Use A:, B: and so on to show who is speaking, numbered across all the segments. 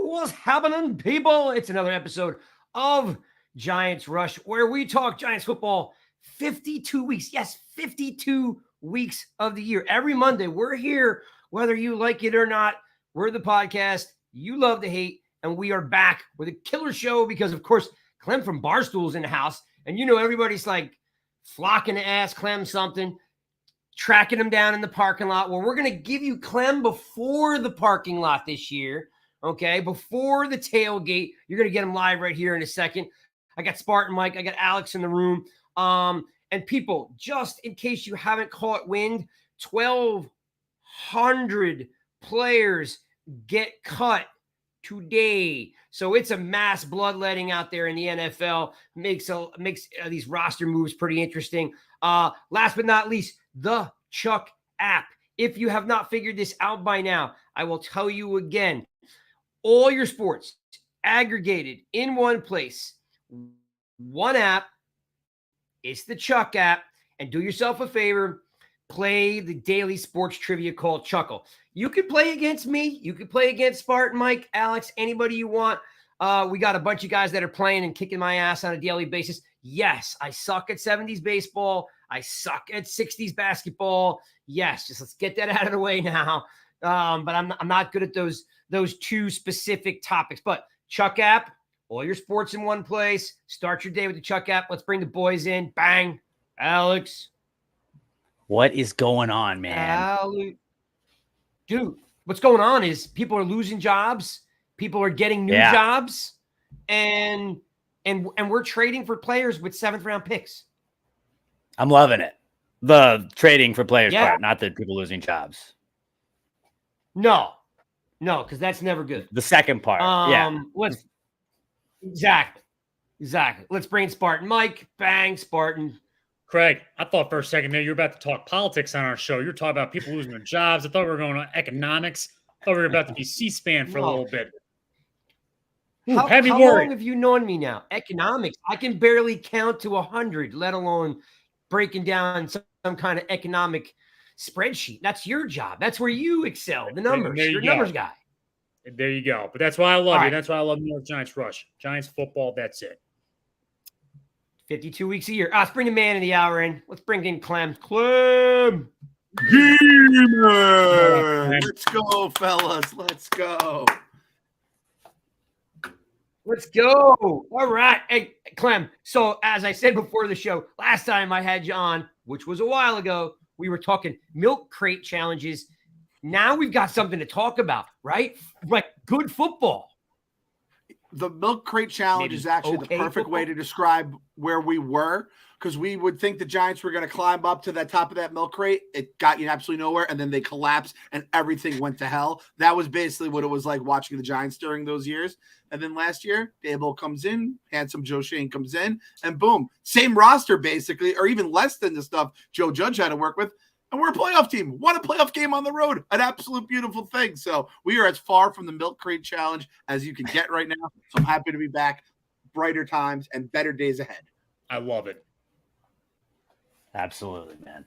A: What's happening, people? It's another episode of Giants Rush, where we talk Giants football 52 weeks. Yes, 52 weeks of the year. Every Monday, we're here, whether you like it or not. We're the podcast you love to hate, and we are back with a killer show because, of course, Clem from Bar Stool's in the house, and you know everybody's like flocking to ask Clem something, tracking him down in the parking lot. Well, we're going to give you Clem before the parking lot this year. Okay, before the tailgate, you're going to get them live right here in a second. I got Spartan Mike. I got Alex in the room. And people, just in case you haven't caught wind, 1,200 players get cut today. So it's a mass bloodletting out there in the NFL. Makes these roster moves pretty interesting. Last but not least, the Chuck app. If you have not figured this out by now, I will tell you again. All your sports aggregated in one place, one app. It's the Chuck app. And do yourself a favor, play the daily sports trivia called Chuckle. You can play against me. You can play against Spartan, Mike, Alex, anybody you want. We got a bunch of guys that are playing and kicking my ass on a daily basis. Yes, I suck at 70s baseball. I suck at 60s basketball. Yes, just let's get that out of the way now. But I'm not good at those two specific topics. But Chuck app, all your sports in one place. Start your day with the Chuck app. Let's bring the boys in. Bang. Alex.
B: What is going on, man?
A: Alex. Dude, what's going on is people are losing jobs. People are getting new jobs. And we're trading for players with 7th round picks.
B: I'm loving it. The trading for players part, not the people losing jobs.
A: No, because that's never good.
B: The second part,
A: Exactly. Let's bring Spartan Mike. Bang, Spartan.
C: Craig, I thought for a second there you were about to talk politics on our show. You're talking about people losing their jobs. I thought we were going on economics. I thought we were about to be C-SPAN for a little bit.
A: How long have you known me now? Economics. I can barely count to 100, let alone breaking down some kind of economic spreadsheet. That's your job. That's where you excel. The numbers. You're a numbers guy.
C: There you go. But that's why I love you. That's why I love New York Giants Rush. Giants football, that's it.
A: 52 weeks a year. Let's bring the man of the hour in. Let's bring in Clem. Clem!
D: Gamer! Let's go, fellas. Let's go.
A: Let's go. All right. Hey, Clem. So as I said before the show, last time I had you on, which was a while ago, we were talking milk crate challenges. Now we've got something to talk about, right? Like good football.
D: The milk crate challenge is actually the perfect way to describe where we were, because we would think the Giants were going to climb up to the top of that milk crate. It got you absolutely nowhere, and then they collapsed, and everything went to hell. That was basically what it was like watching the Giants during those years. And then last year, Dable comes in, handsome Joe Shane comes in, and boom, same roster basically, or even less than the stuff Joe Judge had to work with. And we're a playoff team. Won a playoff game on the road. An absolute beautiful thing. So we are as far from the milk crate challenge as you can get right now. So I'm happy to be back. Brighter times and better days ahead.
C: I love it.
B: Absolutely, man.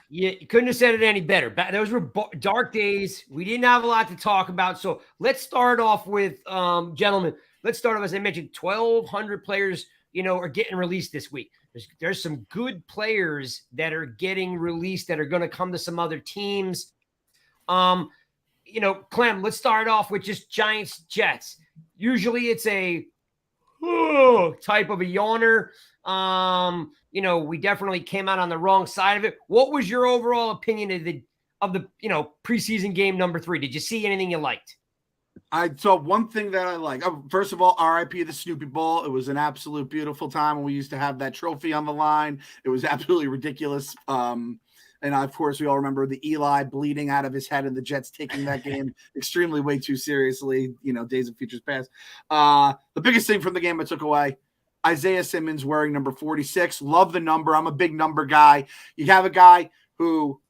A: You couldn't have said it any better. Those were dark days. We didn't have a lot to talk about. So let's start off with, gentlemen, let's start off, as I mentioned, 1,200 players, are getting released this week. There's some good players that are getting released that are going to come to some other teams. Clem, let's start off with just Giants Jets. Usually it's a type of a yawner. we definitely came out on the wrong side of it. What was your overall opinion of the preseason game number 3? Did you see anything you liked?
D: I saw one thing that I like. First of all, RIP the Snoopy Bowl. It was an absolute beautiful time when we used to have that trophy on the line. It was absolutely ridiculous. And of course, we all remember the Eli bleeding out of his head and the Jets taking that game extremely way too seriously, days of futures past. The biggest thing from the game I took away, Isaiah Simmons wearing number 46. Love the number. I'm a big number guy. You have a guy who,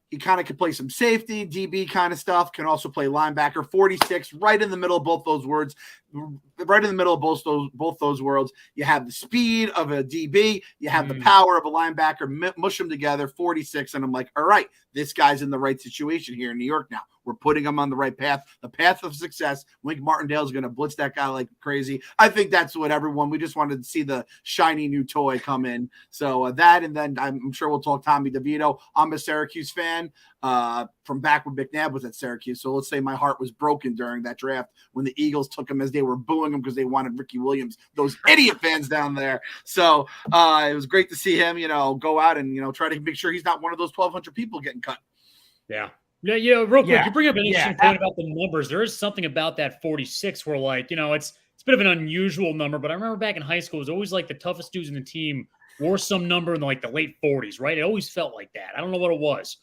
D: he kind of can play some safety, DB kind of stuff, can also play linebacker. 46, right in the middle of both those words. Right in the middle of both those worlds. You have the speed of a DB. You have the power of a linebacker. Mush them together, 46. And I'm like, all right, this guy's in the right situation here in New York now. We're putting him on the right path, the path of success. Wink Martindale is going to blitz that guy like crazy. I think that's what we just wanted to see the shiny new toy come in. So that, and then I'm sure we'll talk Tommy DeVito. I'm a Syracuse fan from back when McNabb was at Syracuse. So let's say my heart was broken during that draft when the Eagles took him as they were booing him because they wanted Ricky Williams, those idiot fans down there. So it was great to see him, go out and, try to make sure he's not one of those 1,200 people getting cut.
C: Yeah. Yeah, real quick, you bring up an interesting point about the numbers. There is something about that 46 where, it's a bit of an unusual number, but I remember back in high school, it was always like the toughest dudes in the team wore some number in the late 40s, right? It always felt like that. I don't know what it was.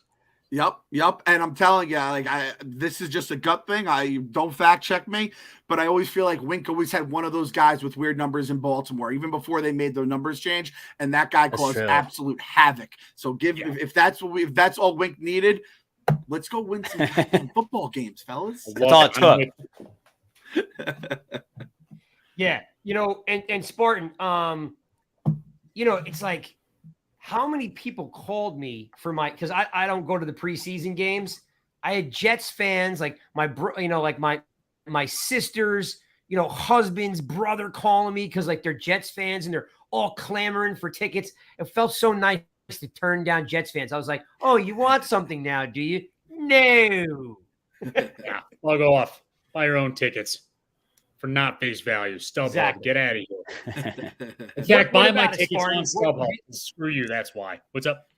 D: Yep. And I'm telling you, this is just a gut thing. I don't fact check me, but I always feel like Wink always had one of those guys with weird numbers in Baltimore, even before they made their numbers change, and that guy caused absolute havoc. So if that's all Wink needed, let's go win some football games, fellas.
B: That's all it took.
A: Yeah, and Spartan, it's like, how many people called me for because I don't go to the preseason games. I had Jets fans, like my sister's, husband's brother calling me because they're Jets fans and they're all clamoring for tickets. It felt so nice to turn down Jets fans. I was like, oh, you want something now, do you? No.
C: Yeah, I'll go off. Buy your own tickets for not face value. StubHub,
A: exactly.
C: Get out of here. In fact, buy my tickets on StubHub. Screw you. That's why. What's up?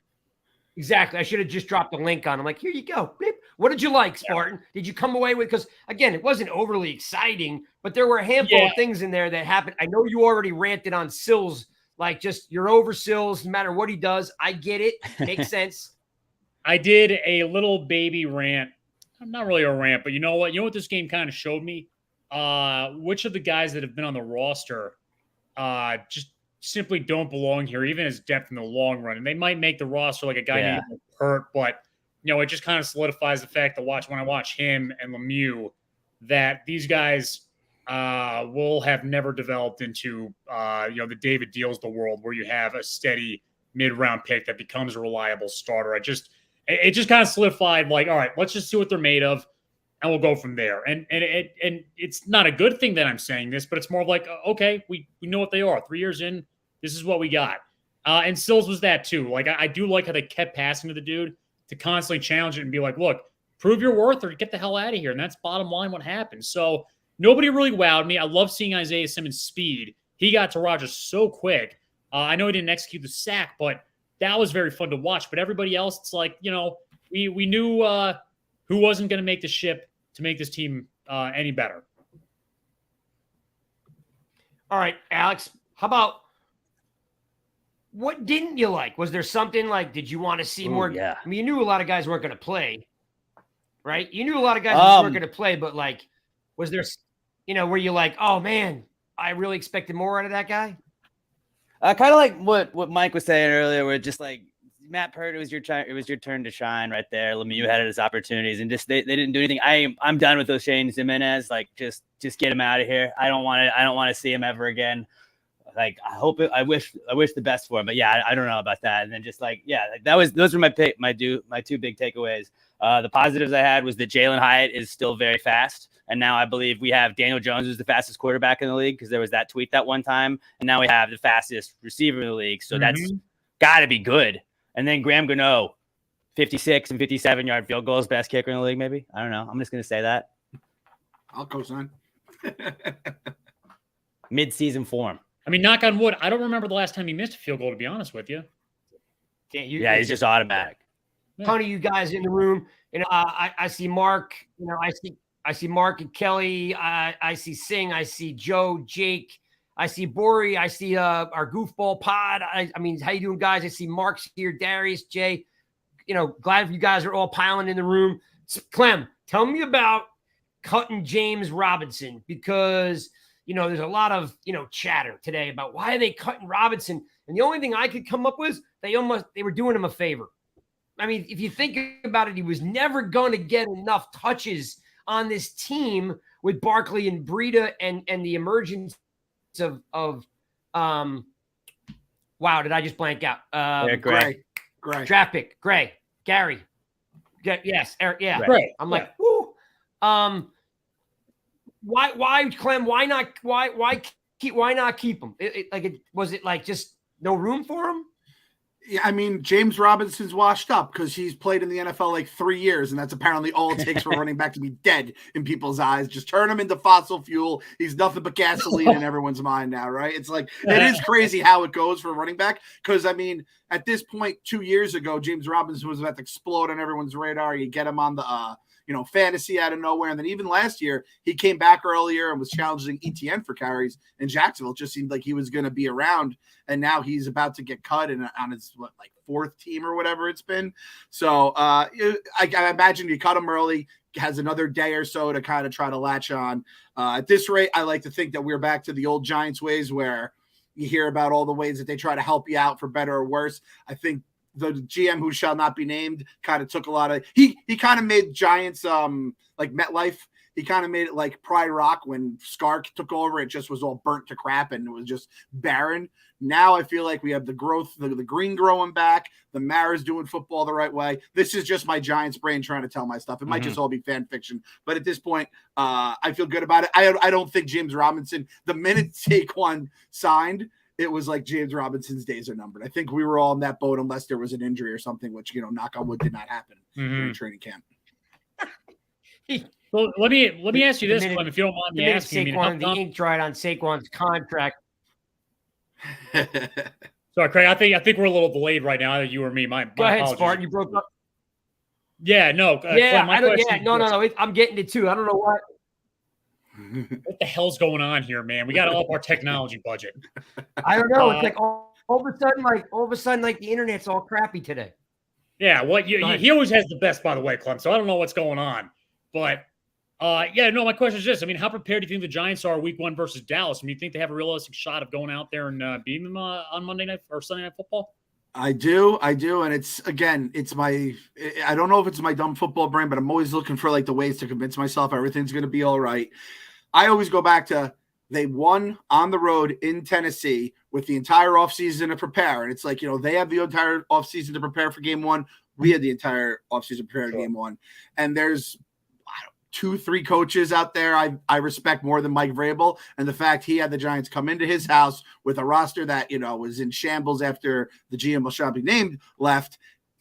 A: Exactly. I should have just dropped the link on. I'm like, here you go. What did you like, Spartan? Did you come away with? Because again, it wasn't overly exciting, but there were a handful of things in there that happened. I know you already ranted on Sills. Just you're over Sills no matter what he does. I get it. Makes sense.
C: I did a little baby rant. Not really a rant, but you know what? You know what this game kind of showed me? Which of the guys that have been on the roster just simply don't belong here, even as depth in the long run. And they might make the roster like a guy named Hurt, but it just kind of solidifies the fact that when I watch him and Lemieux, that these guys will have never developed into the David Deals the world where you have a steady mid-round pick that becomes a reliable starter. It just kind of solidified, all right, let's just see what they're made of, and we'll go from there. And it's not a good thing that I'm saying this, but it's more of okay, we know what they are. 3 years in, this is what we got. And Sills was that too. I do like how they kept passing to the dude to constantly challenge it and be like, look, prove your worth or get the hell out of here. And that's bottom line what happened. So nobody really wowed me. I love seeing Isaiah Simmons' speed. He got to Rodgers so quick. I know he didn't execute the sack, but that was very fun to watch. But everybody else, it's we knew who wasn't going to make the ship to make this team any better.
A: All right, Alex, how about what didn't you like? Was there something did you want to see more?
B: Yeah.
A: I mean, you knew a lot of guys weren't going to play, right? You knew a lot of guys weren't going to play, but was there, were you oh man, I really expected more out of that guy?
B: Kind of like what Mike was saying earlier, where just Matt Purdy, it was your turn to shine right there. Lemieux had his opportunities, and just they didn't do anything. I'm done with O'Shane Jimenez. Just get him out of here. I don't want to see him ever again. I wish the best for him, but yeah, I don't know about that. And then those were my two big takeaways. The positives I had was that Jalen Hyatt is still very fast. And now I believe we have Daniel Jones, who's the fastest quarterback in the league, because there was that tweet that one time. And now we have the fastest receiver in the league. So that's got to be good. And then Graham Gano, 56 and 57-yard field goals, best kicker in the league, maybe. I don't know. I'm just going to say that.
D: I'll co-sign.
B: Mid-season form.
C: I mean, knock on wood, I don't remember the last time he missed a field goal, to be honest with you.
B: Yeah, he's just automatic.
A: Ton of you guys in the room. I see Mark. I see Mark and Kelly. I see Singh. I see Joe, Jake. I see Bori. I see our goofball pod. I mean, how you doing, guys? I see Mark's here, Darius, Jay. Glad you guys are all piling in the room. Clem, tell me about cutting James Robinson, because there's a lot of chatter today about why are they cutting Robinson, and the only thing I could come up with, they were doing him a favor. I mean, if you think about it, he was never going to get enough touches on this team with Barkley and Breida and the emergence of wow, did I just blank out?
D: Gray.
A: Draft pick, Gary. Yes, Eric, yeah.
C: Right.
A: I'm like, whoo. Why, Clem? Why not keep him? Was it like just no room for him?
D: Yeah, I mean, James Robinson's washed up because he's played in the NFL like 3 years, and that's apparently all it takes for a running back to be dead in people's eyes. Just turn him into fossil fuel. He's nothing but gasoline in everyone's mind now, right? It's like, it is crazy how it goes for a running back, because, I mean, at this point, 2 years ago, James Robinson was about to explode on everyone's radar. You get him on the fantasy out of nowhere. And then even last year, he came back earlier and was challenging ETN for carries in Jacksonville. It just seemed like he was going to be around. And now he's about to get cut on his fourth team or whatever it's been. So I imagine you cut him early, has another day or so to kind of try to latch on. At this rate, I like to think that we're back to the old Giants ways, where you hear about all the ways that they try to help you out for better or worse. I think the GM, who shall not be named, kind of took a lot of he kind of made Giants like MetLife. He kind of made it like Pride Rock when Scar took over. It just was all burnt to crap and it was just barren. Now I feel like we have the growth, the green growing back. The Mara's doing football the right way. This is just my Giants brain trying to tell my stuff. It might just all be fan fiction, but at this point, I feel good about it. I don't think James Robinson, the minute Saquon signed, it was like James Robinson's days are numbered. I think we were all in that boat unless there was an injury or something, which, knock on wood, did not happen during training camp.
C: Well, let me ask you this, Clem, if you don't mind me asking.
A: The ink dried on Saquon's contract.
C: Sorry, Craig. I think we're a little delayed right now. Either you or me. My
A: Go ahead,
C: apologies.
A: Spartan. You broke up.
C: Yeah, no.
A: Clem, no. I'm getting it too. I don't know what.
C: What the hell's going on here, man? We got to up our technology budget.
A: I don't know. It's like all of a sudden, the internet's all crappy today.
C: Yeah, he always has the best, by the way, Clem. So I don't know what's going on, but my question is this: I mean, how prepared do you think the Giants are Week 1 versus Dallas? I mean, do you think they have a realistic shot of going out there and beating them on Monday night or Sunday Night Football?
D: I do, and it's my. I don't know if it's my dumb football brain, but I'm always looking for like the ways to convince myself everything's going to be all right. I always go back to they won on the road in Tennessee with the entire offseason to prepare. And it's like, they have the entire offseason to prepare for game one. We had the entire offseason to prepare for game one. And there's 2-3 coaches out there I respect more than Mike Vrabel. And the fact he had the Giants come into his house with a roster that, was in shambles after the GM will shall be named left,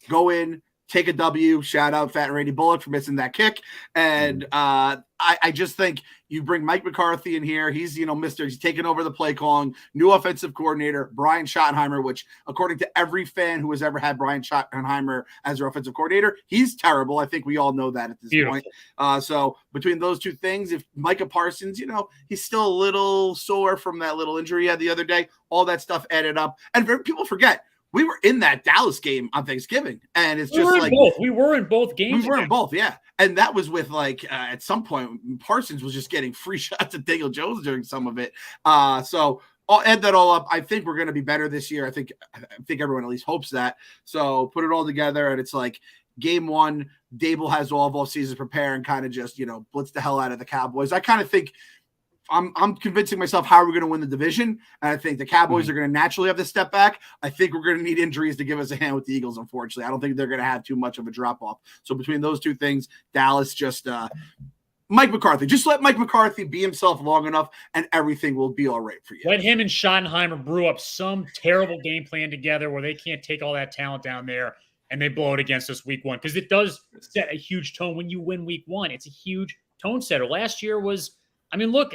D: go in, take a W, shout out Fat and Randy Bullock for missing that kick. And I just think you bring Mike McCarthy in here. He's, he's taking over the play calling, new offensive coordinator, Brian Schottenheimer, which according to every fan who has ever had Brian Schottenheimer as their offensive coordinator, he's terrible. I think we all know that at this point. So between those two things, if Micah Parsons, he's still a little sore from that little injury he had the other day, all that stuff added up. And people forget, we were in that Dallas game on Thanksgiving, and it's just like
C: we were in both games.
D: We were in both, yeah. And that was with at some point Parsons was just getting free shots at Daniel Jones during some of it. So I'll add that all up. I think we're going to be better this year. I think everyone at least hopes that. So put it all together, and it's like game one, Dable has all of season to prepare and kind of just blitz the hell out of the Cowboys. I kind of think. I'm convincing myself how we're going to win the division, and I think the Cowboys are going to naturally have to step back. I think we're going to need injuries to give us a hand with the Eagles, unfortunately. I don't think they're going to have too much of a drop-off. So between those two things, Dallas just Mike McCarthy. Just let Mike McCarthy be himself long enough, and everything will be all right for you.
C: Let him and Schottenheimer brew up some terrible game plan together where they can't take all that talent down there, and they blow it against us Week 1, because it does set a huge tone when you win Week 1. It's a huge tone setter. Last year was – look,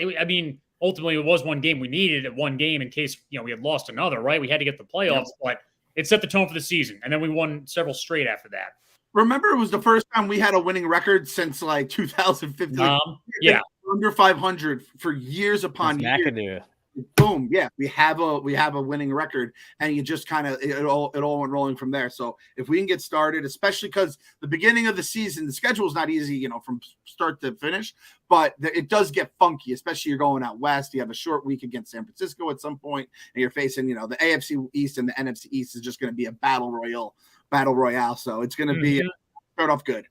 C: ultimately it was one game. We needed it one game in case, we had lost another, right? We had to get the playoffs, but it set the tone for the season. And then we won several straight after that.
D: Remember, it was the first time we had a winning record since like 2015.
C: Yeah.
D: Under 500 for years upon years. Boom. Yeah, we have a winning record, and you just kind of it all went rolling from there. So if we can get started, especially because the beginning of the season, the schedule is not easy, from start to finish, but it does get funky, especially you're going out west. You have a short week against San Francisco at some point, and you're facing, the AFC East and the NFC East is just going to be a battle royale. So it's going to be start off good.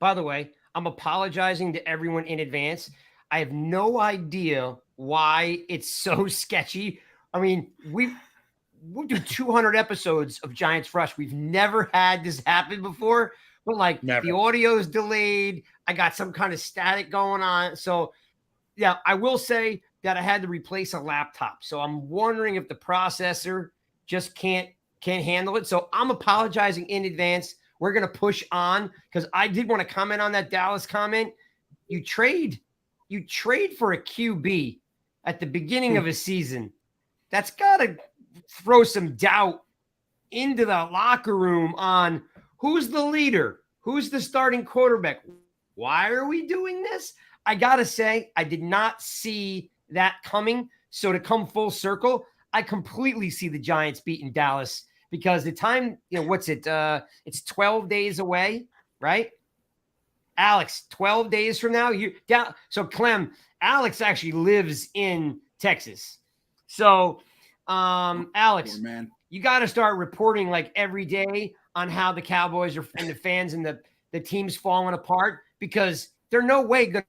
A: By the way, I'm apologizing to everyone in advance. I have no idea why it's so sketchy. I mean, we'll do 200 episodes of Giants Rush. We've never had this happen before, but
C: never.
A: The audio is delayed. I got some kind of static going on. So yeah, I will say that I had to replace a laptop. So I'm wondering if the processor just can't handle it. So I'm apologizing in advance. We're going to push on because I did want to comment on that Dallas comment. You trade for a QB at the beginning of a season. That's got to throw some doubt into the locker room on who's the leader, who's the starting quarterback. Why are we doing this? I got to say, I did not see that coming. So to come full circle, I completely see the Giants beating Dallas. Because the time, what's it? It's 12 days away, right? Alex, 12 days from now, you down. So Clem, Alex actually lives in Texas. So, Alex, you got to start reporting every day on how the Cowboys are and the fans and the team's falling apart because they're no way going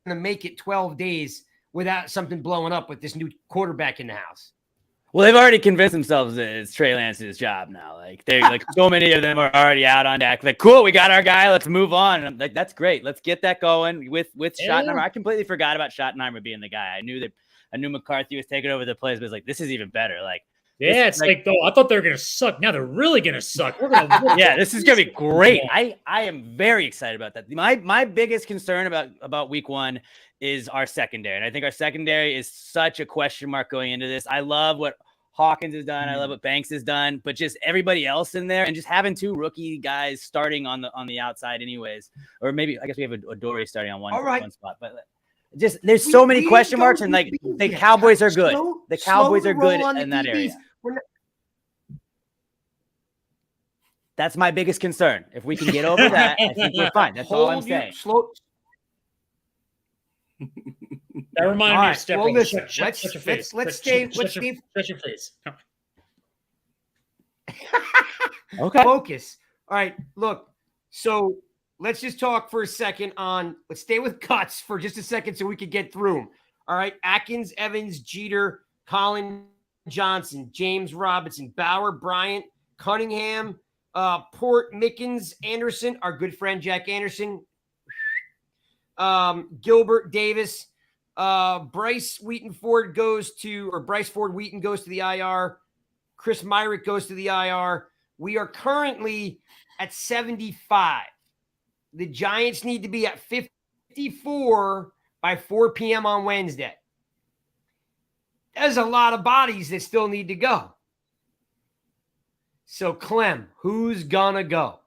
A: to make it 12 days without something blowing up with this new quarterback in the house.
B: Well, they've already convinced themselves that it's Trey Lance's job now. So many of them are already out on deck. Cool, we got our guy. Let's move on. And I'm that's great. Let's get that going with Schottenheimer. I completely forgot about Schottenheimer being the guy. I knew McCarthy was taking over the place, but it's this is even better.
C: It's though I thought they were gonna suck. Now they're really gonna suck.
B: Yeah, this is gonna be great. I am very excited about that. My biggest concern about week one is our secondary. And I think our secondary is such a question mark going into this. I love what Hawkins has done. I love what Banks has done, but just everybody else in there and just having two rookie guys starting on the outside anyways, or maybe I guess we have a Dory starting on one spot, but just there's so many question marks and the Cowboys are good. The Cowboys are good in that area. That's my biggest concern. If we can get over that, I think we're fine. That's all I'm saying.
C: That reminded me of stepping.
A: Well, listen, let's stay.
C: Stretch your face.
B: Okay.
A: Focus. All right. Look. So let's just talk for a second on. Let's stay with cuts for just a second so we could get through them. All right. Atkins, Evans, Jeter, Colin Johnson, James Robinson, Bauer, Bryant, Cunningham, Port, Mickens, Anderson, our good friend Jack Anderson, Gilbert, Davis, Bryce Ford Wheaton goes to the IR. Chris Myrick goes to the IR. We are currently at 75. The Giants need to be at 54 by 4 p.m. on Wednesday. There's a lot of bodies that still need to go. So, Clem, who's gonna go?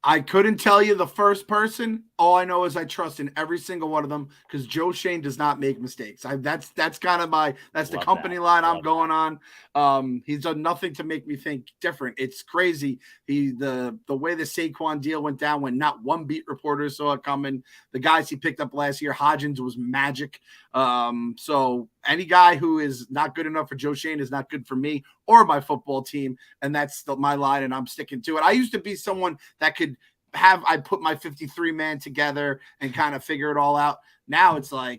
D: I couldn't tell you the first person. All I know is I trust in every single one of them because Joe Shane does not make mistakes. That's kind of the company line I'm going on. He's done nothing to make me think different. It's crazy. The way the Saquon deal went down when not one beat reporter saw it coming. The guys he picked up last year, Hodgins was magic. So any guy who is not good enough for Joe Shane is not good for me or my football team. And that's still my line and I'm sticking to it. I used to be someone that could I put my 53 man together and kind of figure it all out. Now it's I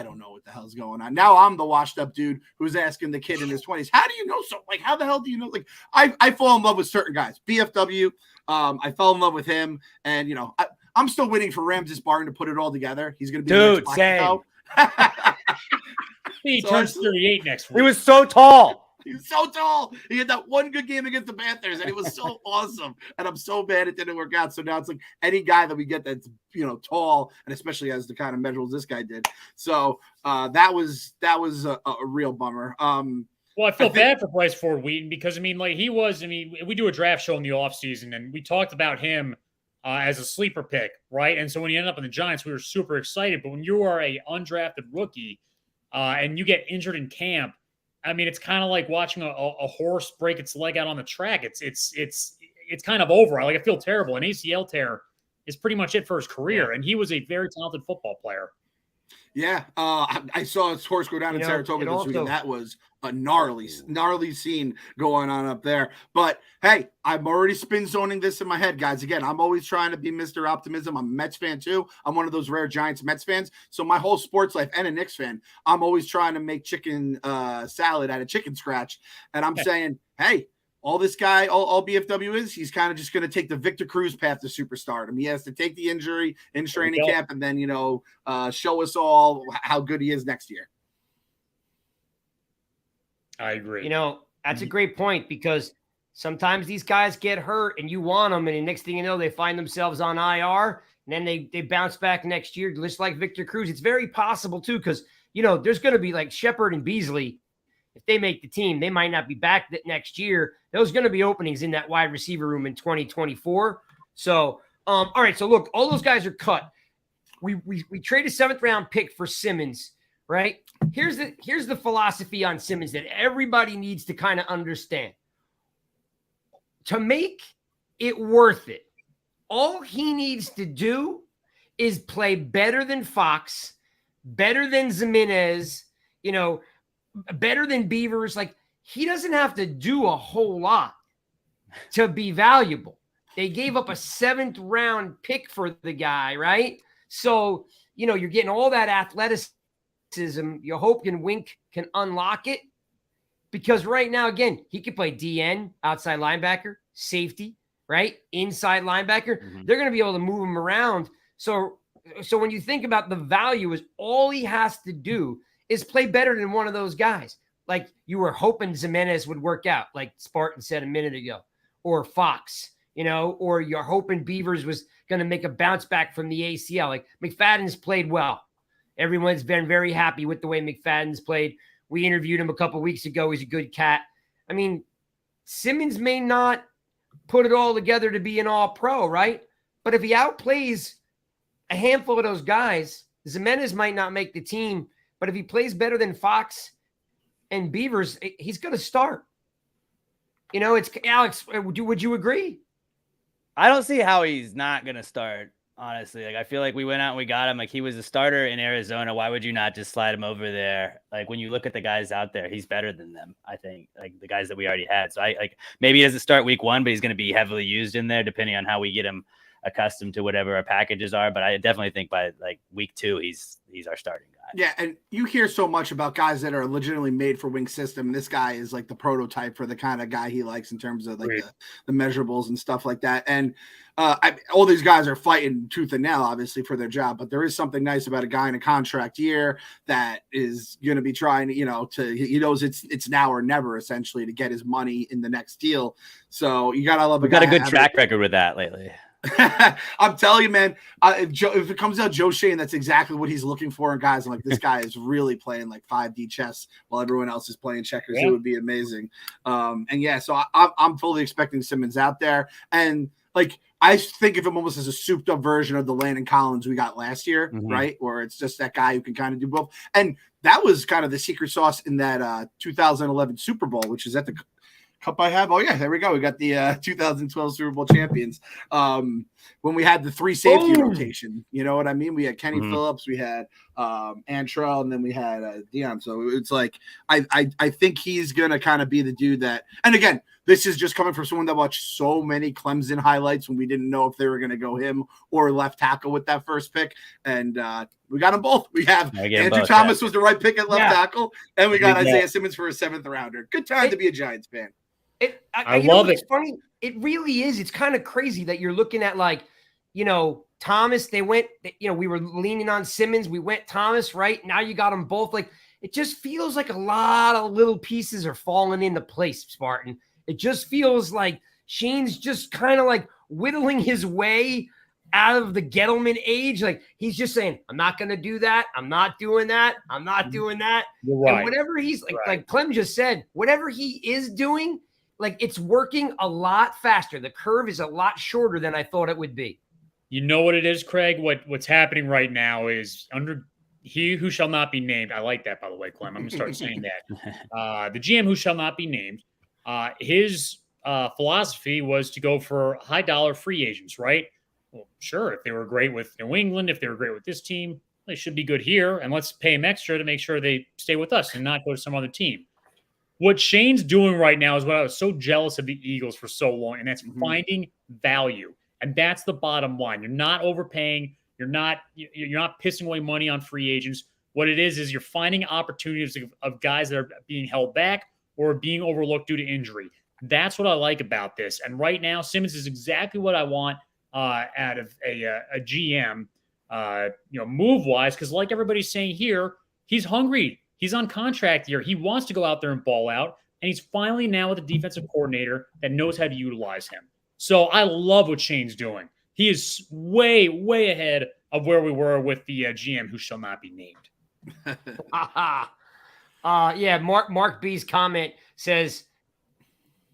D: don't know what the hell's going on. Now I'm the washed up dude who's asking the kid in his 20s, how do you know so? How the hell do you know? I fall in love with certain guys. BFW, I fell in love with him, and I'm still waiting for Ramses Barton to put it all together. He's gonna be
B: dude, same.
C: He turns 38 next week.
B: He was so tall.
D: He's so tall. He had that one good game against the Panthers, and it was so awesome. And I'm so bad it didn't work out. So now it's like any guy that we get that's tall, and especially as the kind of measurables this guy did. So that was a real bummer.
C: Well, I feel bad for Bryce Ford Wheaton because we do a draft show in the offseason, and we talked about him as a sleeper pick, right? And so when he ended up in the Giants, we were super excited. But when you are a undrafted rookie and you get injured in camp, it's kind of like watching a horse break its leg out on the track. It's kind of over. I feel terrible. An ACL tear is pretty much it for his career, and he was a very talented football player.
D: Yeah, I saw his horse go down in Saratoga this weekend. That was a gnarly scene going on up there. But hey, I'm already spin zoning this in my head, guys. Again, I'm always trying to be Mr. Optimism. I'm a Mets fan too. I'm one of those rare Giants Mets fans. So my whole sports life, and a Knicks fan, I'm always trying to make chicken salad out of chicken scratch. And I'm saying, hey, all this guy, all BFW is, he's kind of just going to take the Victor Cruz path to superstardom. He has to take the injury in training camp and then, show us all how good he is next year.
C: I agree.
A: That's a great point because sometimes these guys get hurt and you want them, and the next thing you know, they find themselves on IR, and then they bounce back next year, just like Victor Cruz. It's very possible, too, because, there's going to be like Shepard and Beasley. If they make the team, they might not be back next year. There's going to be openings in that wide receiver room in 2024. So, all right. So look, all those guys are cut. We trade a 7th round pick for Simmons, right? Here's the philosophy on Simmons that everybody needs to kind of understand. To make it worth it, all he needs to do is play better than Fox, better than Jimenez, better than Beavers. Like, he doesn't have to do a whole lot to be valuable. They gave up a 7th round pick for the guy, right? So, you're getting all that athleticism. You hope Wink can unlock it because right now, again, he can play DN, outside linebacker, safety, right? Inside linebacker. Mm-hmm. They're going to be able to move him around. So when you think about the value is all he has to do is play better than one of those guys. Like you were hoping Jimenez would work out, like Spartan said a minute ago, or Fox, or you're hoping Beavers was going to make a bounce back from the ACL. Like McFadden's played well. Everyone's been very happy with the way McFadden's played. We interviewed him a couple weeks ago. He's a good cat. Simmons may not put it all together to be an all-pro, right? But if he outplays a handful of those guys, Jimenez might not make the team. But if he plays better than Fox and Beavers, he's going to start. It's Alex. Would you agree?
B: I don't see how he's not going to start, honestly. Like, I feel like we went out and we got him. Like, he was a starter in Arizona. Why would you not just slide him over there? Like, when you look at the guys out there, he's better than them, I think, like the guys that we already had. So maybe he doesn't start week 1, but he's going to be heavily used in there depending on how we get him accustomed to whatever our packages are. But I definitely think by like week 2, he's our starting guy.
D: Yeah, and you hear so much about guys that are legitimately made for Wink system. This guy is like the prototype for the kind of guy he likes in terms of like the measurables and stuff like that. And all these guys are fighting tooth and nail, obviously, for their job. But there is something nice about a guy in a contract year that is going to be trying, he knows it's now or never, essentially, to get his money in the next deal. So you got to love a guy.
B: Got a good track record with that lately.
D: I'm telling you, man, if it comes out Joe Shane, that's exactly what he's looking for. And guys, I'm like, this guy is really playing like 5D chess while everyone else is playing checkers. Yeah. It would be amazing. So I'm fully expecting Simmons out there. And like, I think of him almost as a souped up version of the Landon Collins we got last year, right? Where it's just that guy who can kind of do both. And that was kind of the secret sauce in that 2011 Super Bowl, which is at the cup I have. Oh yeah, there we go. We got the 2012 Super Bowl champions. When we had the 3 safety rotation, you know what I mean? We had Kenny Phillips, we had Antrell, and then we had Deion. So it's like I think he's gonna kind of be the dude that. And again, this is just coming from someone that watched so many Clemson highlights when we didn't know if they were gonna go him or left tackle with that first pick, and we got them both. We have Andrew Thomas was the right pick at left tackle, and we got Isaiah Simmons for a 7th rounder. Good time to be a Giants fan.
A: I love it. It's funny. It really is. It's kind of crazy that you're looking at Thomas. They went. We were leaning on Simmons. We went Thomas. Right now, you got them both. Like it just feels like a lot of little pieces are falling into place, Spartan. It just feels like Shane's just kind of like whittling his way out of the Gettleman age. Like he's just saying, I'm not going to do that. I'm not doing that. I'm not doing that.
C: You're right.
A: And whatever he's like Clem just said, whatever he is doing, like it's working a lot faster. The curve is a lot shorter than I thought it would be.
C: You know what it is, Craig? What's happening right now is under he who shall not be named. I like that, by the way, Clem. I'm going to start saying that. The GM who shall not be named, his philosophy was to go for high dollar free agents, right? Well, sure. If they were great with New England, if they were great with this team, they should be good here. And let's pay them extra to make sure they stay with us and not go to some other team. What Shane's doing right now is what I was so jealous of the Eagles for so long, and that's finding value. And that's the bottom line. You're not overpaying. You're not pissing away money on free agents. What it is you're finding opportunities of guys that are being held back or being overlooked due to injury. That's what I like about this. And right now, Simmons is exactly what I want out of a GM, move-wise, because like everybody's saying here, he's hungry. He's on contract here. He wants to go out there and ball out, and he's finally now with a defensive coordinator that knows how to utilize him. So I love what Shane's doing. He is way, way ahead of where we were with the GM who shall not be named.
A: Yeah, Mark B's comment says,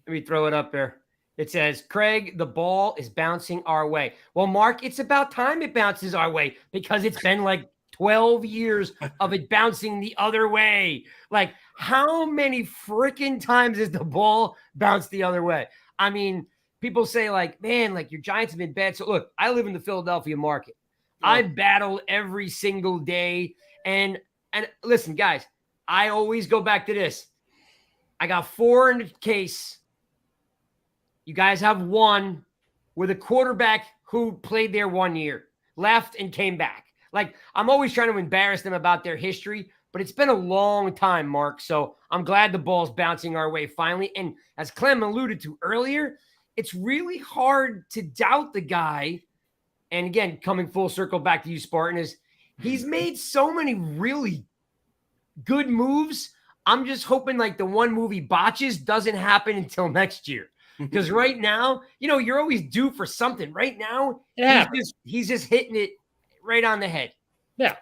A: let me throw it up there. It says, Craig, the ball is bouncing our way. Well, Mark, it's about time it bounces our way because it's been like 12 years of it bouncing the other way. Like, how many freaking times has the ball bounced the other way? I mean, people say like, man, like your Giants have been bad. So look, I live in the Philadelphia market. Yeah. I battle every single day. And listen, guys, I always go back to this. I got 4 in the case. You guys have 1 with a quarterback who played there 1 year, left and came back. Like, I'm always trying to embarrass them about their history, but it's been a long time, Mark. So I'm glad the ball's bouncing our way finally. And as Clem alluded to earlier, it's really hard to doubt the guy. And again, coming full circle back to you, Spartan, is he's made so many really good moves. I'm just hoping like the one move he botches doesn't happen until next year. Because right now, you're always due for something. Right now, he's just hitting it right on the head.
C: Yeah.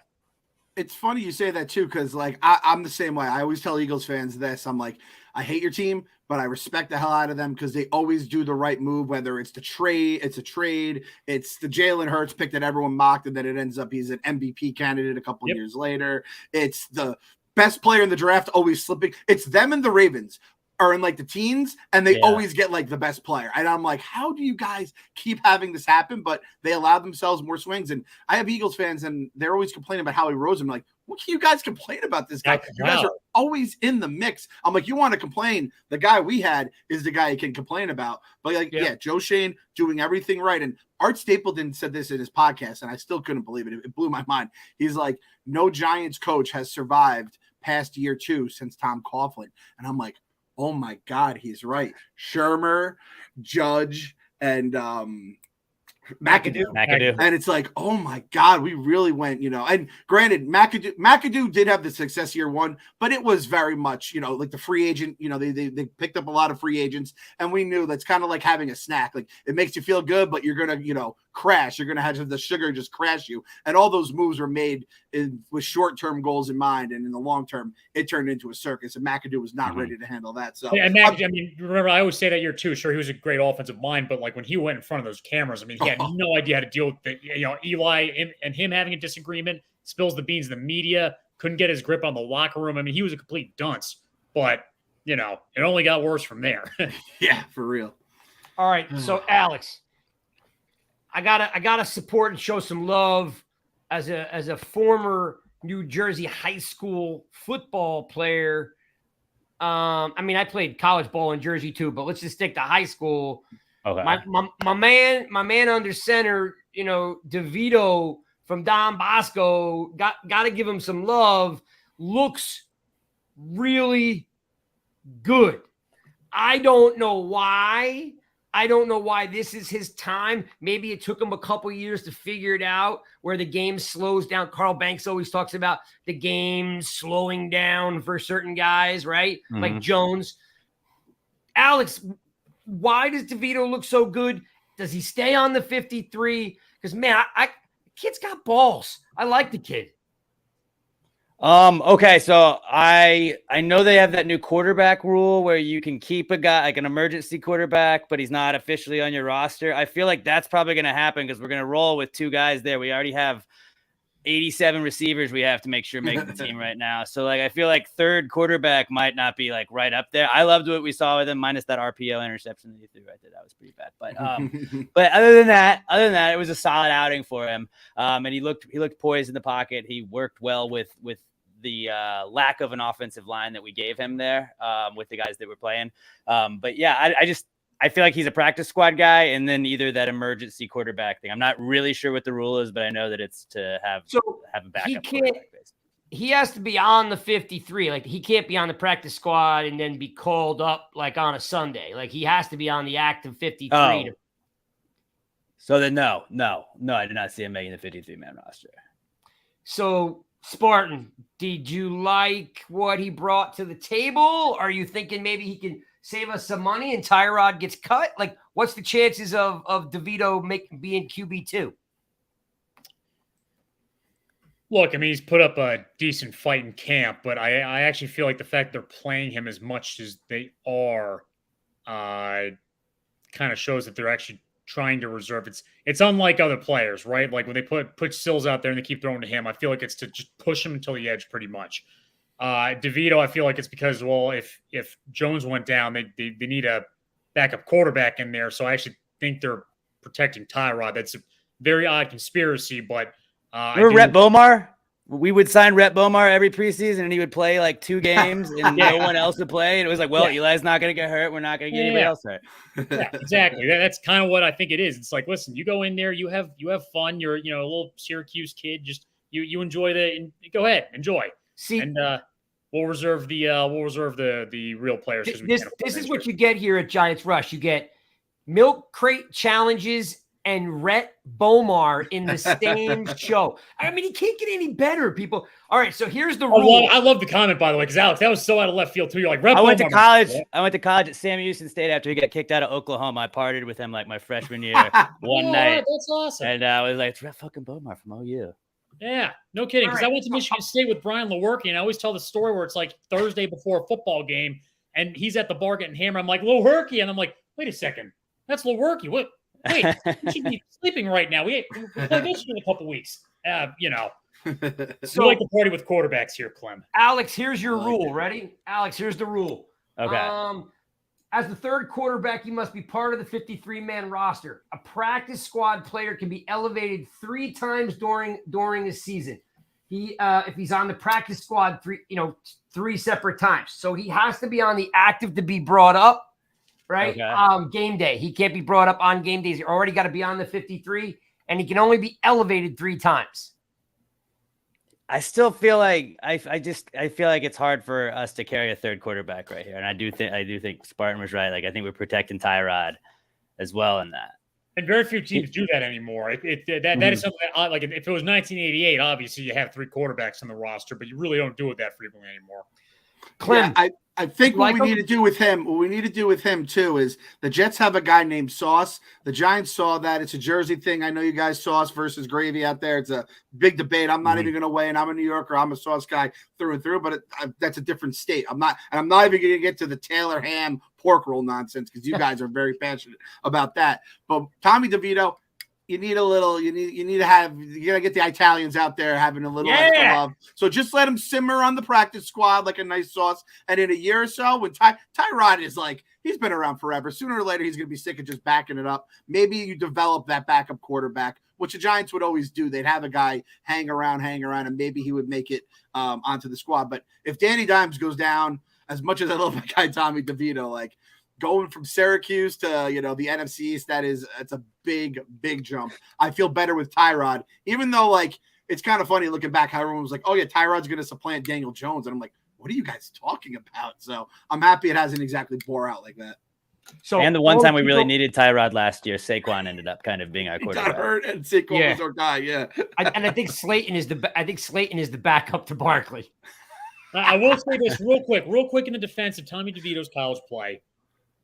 D: It's funny you say that too, because like I'm the same way. I always tell Eagles fans this. I'm like, I hate your team, but I respect the hell out of them because they always do the right move, whether it's a trade, it's the Jalen Hurts pick that everyone mocked, and then it ends up he's an MVP candidate a couple years later. It's the best player in the draft always slipping. It's them and the Ravens are in like the teens, and they always get like the best player. And I'm like, how do you guys keep having this happen? But they allow themselves more swings. And I have Eagles fans, and they're always complaining about Howie Roseman. I'm like, what can you guys complain about this guy? You guys are always in the mix. I'm like, you want to complain? The guy we had is the guy you can complain about. But like, Joe Shane doing everything right. And Art Stapleton said this in his podcast, and I still couldn't believe it. It blew my mind. He's like, no Giants coach has survived past year 2 since Tom Coughlin. And I'm like, oh my God, he's right. Shermer, Judge, and McAdoo. And it's like, oh my God, we really went, and granted, McAdoo did have the success year 1, but it was very much, like the free agent, they picked up a lot of free agents, and we knew that's kind of like having a snack. Like it makes you feel good, but you're going to, crash. You're going to have the sugar just crash you. And all those moves were made with short-term goals in mind. And in the long term, it turned into a circus, and McAdoo was not ready to handle that. So,
C: and remember, I always say that year too. Sure, he was a great offensive mind, but like when he went in front of those cameras, he had no idea how to deal with Eli and him having a disagreement, spills the beans in the media, couldn't get his grip on the locker room. He was a complete dunce, but it only got worse from there.
D: Yeah, for real.
A: All right. So Alex, I gotta support and show some love as a former New Jersey high school football player. I played college ball in Jersey too, but let's just stick to high school. Okay. My man under center, DeVito from Don Bosco, got to give him some love. Looks really good. I don't know why, I don't know why this is his time. Maybe it took him a couple years to figure it out where the game slows down. Carl Banks always talks about the game slowing down for certain guys, right?
B: Mm-hmm.
A: Like Jones. Alex, why does DeVito look so good? Does he stay on the 53? Because, man, the kid's got balls. I like the kid.
B: Okay, so I know they have that new quarterback rule where you can keep a guy like an emergency quarterback, but he's not officially on your roster. I feel like that's probably going to happen because we're going to roll with 2 guys there. We already have 87 receivers we have to make sure make the team right now. So like I feel like third quarterback might not be like right up there. I loved what we saw with him, minus that RPO interception that he threw right there. That was pretty bad. But other than that, it was a solid outing for him. And he looked poised in the pocket. He worked well with the lack of an offensive line that we gave him there with the guys that were playing. But yeah, I feel like he's a practice squad guy and then either that emergency quarterback thing. I'm not really sure what the rule is, but I know that it's to have a backup quarterback.
A: He has to be on the 53. Like he can't be on the practice squad and then be called up like on a Sunday. Like he has to be on the active 53.
B: Oh. So then no, I did not see him making the 53-man roster.
A: So Spartan, did you like what he brought to the table? Are you thinking maybe he can save us some money and Tyrod gets cut? Like, what's the chances of DeVito being QB2?
C: Look, I mean, he's put up a decent fight in camp, but I actually feel like the fact they're playing him as much as they are kind of shows that they're actually trying to reserve. It's unlike other players, right? Like when they put Sills out there and they keep throwing to him, I feel like it's to just push him until the edge pretty much. DeVito, I feel like it's because, well, if Jones went down, they need a backup quarterback in there. So I actually think they're protecting Tyrod. That's a very odd conspiracy, but
B: remember Rhett Bomar? We would sign Rhett Bomar every preseason, and he would play like 2 games, and no one else would play. And it was like, well, Eli's not going to get hurt. We're not going to get anybody else hurt.
C: Yeah, exactly. That's kind of what I think it is. It's like, listen, you go in there, you have fun. You're a little Syracuse kid. Just you enjoy go ahead, enjoy.
A: See,
C: and we'll reserve the real players.
A: This is what you get here at Giants Rush. You get milk crate challenges and Rhett Bomar in the same show. I mean, he can't get any better, people. All right, so here's the rule.
C: I love the comment, by the way, because Alex, that was so out of left field too. You're like, Rhett Bomar.
B: I went to college at Sam Houston State after he got kicked out of Oklahoma. I partied with him like my freshman year one night.
C: That's awesome.
B: And I was like, it's Rhett fucking Bomar from OU.
C: Yeah, no kidding. Because I went to Michigan State with Brian Lewerke, and I always tell the story where it's like Thursday before a football game, and he's at the bar getting hammered. I'm like, Lewerke, and I'm like, wait a second, that's Lewerke. What? Wait, you should be sleeping right now. We play this in a couple weeks. So we like to party with quarterbacks here, Clem.
A: Alex, here's your rule. Ready? Alex, here's the rule.
B: Okay.
A: As the third quarterback, you must be part of the 53-man roster. A practice squad player can be elevated 3 times during a season. If he's on the practice squad 3 separate times. So he has to be on the active to be brought up. Right?
B: Okay.
A: Game day. He can't be brought up on game days. He's already got to be on the 53, and he can only be elevated 3 times.
B: I still feel like I feel like it's hard for us to carry a third quarterback right here. And I do think Spartan was right. Like I think we're protecting Tyrod as well in that.
C: And very few teams do that anymore. That is something that, like, if it was 1988, obviously you have 3 quarterbacks on the roster, but you really don't do it that frequently anymore.
A: Clem,
D: yeah, I think what we need to do with him too is the Jets have a guy named Sauce. The Giants saw that. It's a Jersey thing. I know you guys Sauce versus Gravy out there. It's a big debate. I'm not even going to weigh in. I'm a New Yorker. I'm a Sauce guy through and through, but that's a different state. I'm not even going to get to the Taylor ham pork roll nonsense because you guys are very passionate about that. But Tommy DeVito, you gotta get the Italians out there having a little extra love. So just let him simmer on the practice squad like a nice sauce. And in a year or so, when Tyrod is like, he's been around forever. Sooner or later, he's gonna be sick of just backing it up. Maybe you develop that backup quarterback, which the Giants would always do. They'd have a guy hang around, and maybe he would make it onto the squad. But if Danny Dimes goes down, as much as I love that guy Tommy DeVito, like, going from Syracuse to, the NFC East, it's a big, big jump. I feel better with Tyrod, even though, like, it's kind of funny looking back how everyone was like, oh, yeah, Tyrod's going to supplant Daniel Jones. And I'm like, what are you guys talking about? So I'm happy it hasn't exactly bore out like that.
B: And the one time we really needed Tyrod last year, Saquon ended up kind of being our quarterback.
D: Got hurt, and Saquon was our guy. Yeah,
A: and I think Slayton is the backup to Barkley.
C: I will say this real quick in the defense of Tommy DeVito's college play.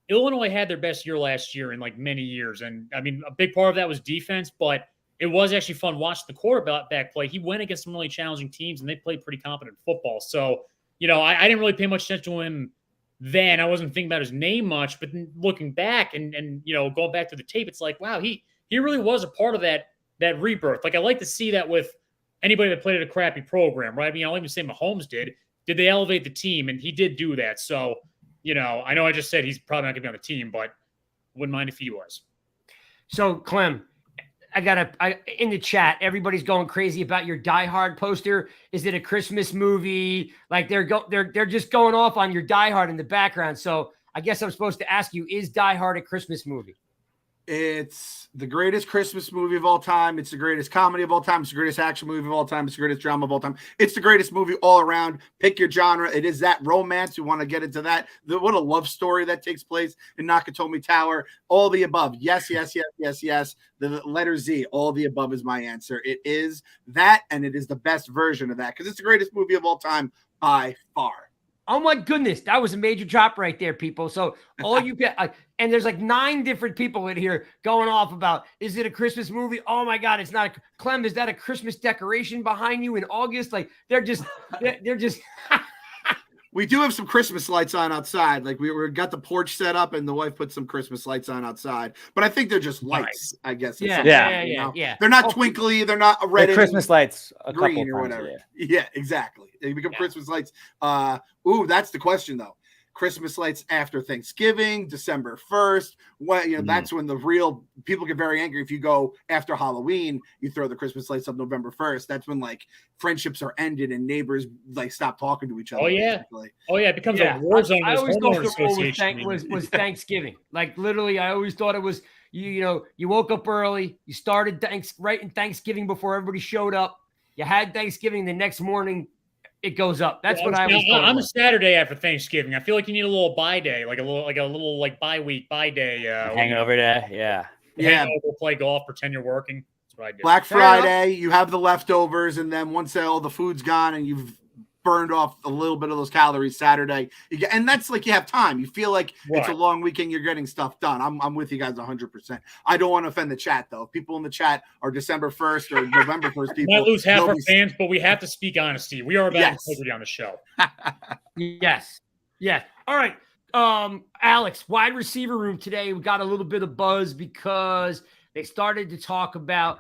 C: Illinois had their best year last year in like many years, and I mean a big part of that was defense, but it was actually fun watching the quarterback play. He went against some really challenging teams, and they played pretty competent football. So, I didn't really pay much attention to him then. I wasn't thinking about his name much, but then looking back and going back to the tape, it's like, wow, he really was a part of that rebirth. Like, I like to see that with anybody that played at a crappy program, right? I mean, I'll even say Mahomes did. Did they elevate the team? And he did do that. So, I know I just said he's probably not going to be on the team, but wouldn't mind if he was.
A: So, Clem, in the chat, everybody's going crazy about your Die Hard poster. Is it a Christmas movie? Like they're just going off on your Die Hard in the background. So I guess I'm supposed to ask you, is Die Hard a Christmas movie?
D: It's the greatest Christmas movie of all time. It's the greatest comedy of all time. It's the greatest action movie of all time. It's the greatest drama of all time. It's the greatest movie all around. Pick your genre. It is that romance. We want to get into that. What a love story that takes place in Nakatomi Tower. All the above. Yes, yes, yes, yes, yes. The letter Z. All the above is my answer. It is that, and it is the best version of that because it's the greatest movie of all time by far.
A: Oh my goodness, that was a major drop right there, people. So all you get, and there's like 9 different people in here going off about, is it a Christmas movie? Oh my God, it's not. Clem, is that a Christmas decoration behind you in August? Like they're just.
D: We do have some Christmas lights on outside. Like we got the porch set up, and the wife put some Christmas lights on outside. But I think they're just lights. I guess.
A: Yeah.
D: They're not twinkly. They're not red.
B: Christmas lights,
D: green or whatever. Yeah, exactly. They become Christmas lights. That's the question though. Christmas lights after Thanksgiving, December 1st. That's when the real people get very angry. If you go after Halloween, you throw the Christmas lights up November 1st. That's when like friendships are ended and neighbors like stop talking to each other.
C: Oh yeah, basically. It becomes a war zone.
A: I always thought the rule was Thanksgiving. Like literally, I always thought it was you woke up early, you started right in Thanksgiving before everybody showed up. You had Thanksgiving the next morning. It goes up. That's what I was.
C: On the Saturday after Thanksgiving, I feel like you need a little bye day, like a little bye week, bye day.
B: Hangover day, yeah.
C: Hangover, play golf, pretend you're working. That's what I do.
D: Black Friday, you have the leftovers, and then once all the food's gone and you've burned off a little bit of those calories Saturday, and that's like you have time. You feel like it's a long weekend. You're getting stuff done. I'm with you guys 100%. I don't want to offend the chat though. If people in the chat are December 1st or November 1st people.
C: We might lose half our fans, but we have to speak honesty. We are about integrity on the show.
A: Yes. All right. Alex, wide receiver room today. We got a little bit of buzz because they started to talk about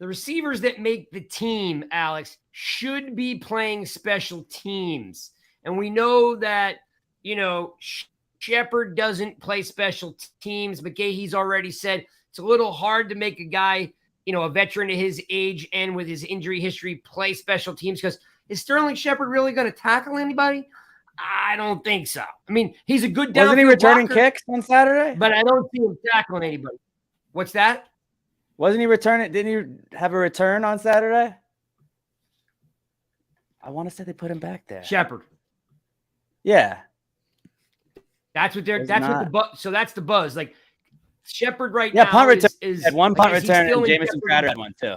A: the receivers that make the team, Alex, should be playing special teams. And we know that, Shepard doesn't play special teams. McGahee's already said it's a little hard to make a guy, a veteran of his age and with his injury history play special teams because is Sterling Shepard really going to tackle anybody? I don't think so. I mean, he's a good downfield
B: Wasn't he returning
A: blocker,
B: kicks on Saturday?
A: but I don't see him tackling anybody. What's that?
B: Wasn't he returning? Didn't he have a return on Saturday? I want to say they put him back there.
A: Shepard.
B: Yeah.
A: That's what they're. So that's the buzz. Like Shepard right
B: now.
A: Yeah,
B: punt return.
A: Is
B: had one punt return, and Jamison Crowder had one too.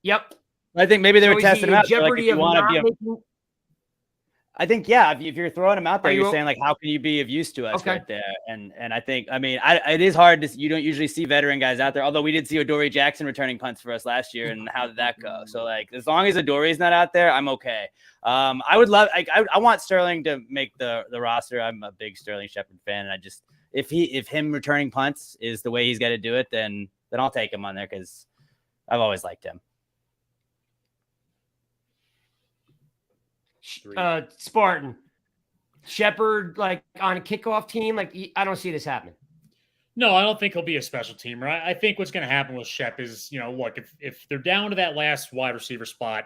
A: Yep.
B: I think maybe they were testing him out.
A: Jeopardy of not making.
B: I think, if you're throwing him out there, you're saying, like, how can you be of use to us right there? And I think, it is hard you don't usually see veteran guys out there, although we did see Adoree Jackson returning punts for us last year, and how did that go? So, like, as long as Adoree's not out there, I'm okay. I would love, I want Sterling to make the roster. I'm a big Sterling Shepard fan, and if him returning punts is the way he's got to do it, then I'll take him on there because I've always liked him.
A: Spartan Shepard, like on a kickoff team, like I don't see this happening.
C: No, I don't think he'll be a special teamer. I think what's going to happen with Shep is, look, if they're down to that last wide receiver spot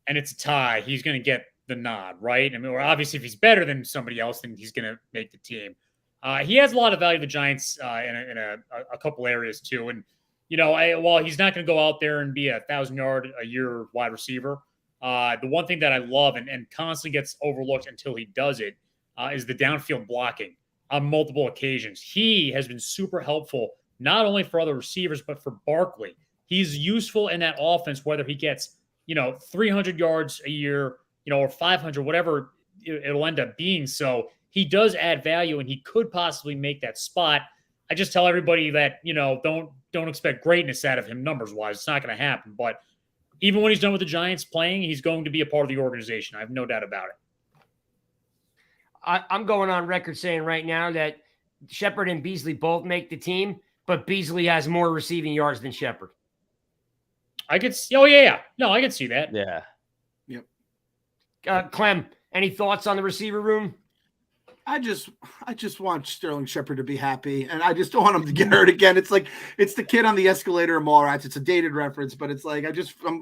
C: and it's a tie, he's going to get the nod, right? I mean, or obviously if he's better than somebody else, then he's going to make the team. He has a lot of value to the Giants in a couple areas too. And, while he's not going to go out there and be 1,000-yard a year wide receiver, the one thing that I love and constantly gets overlooked until he does it is the downfield blocking. on multiple occasions. He has been super helpful, not only for other receivers, but for Barkley. He's useful in that offense, whether he gets, 300 yards a year, or 500, whatever it'll end up being. So he does add value, and he could possibly make that spot. I just tell everybody that, don't expect greatness out of him numbers-wise. It's not going to happen. But even when he's done with the Giants playing, he's going to be a part of the organization. I have no doubt about it.
A: I'm going on record saying right now that Shepard and Beasley both make the team, but Beasley has more receiving yards than Shepard.
C: I could see. Oh, yeah. No, I could see that.
B: Yeah.
D: Yep.
A: Clem, any thoughts on the receiver room?
D: I just want Sterling Shepard to be happy, and I just don't want him to get hurt again. It's like it's the kid on the escalator in Mallrats. It's a dated reference, but it's like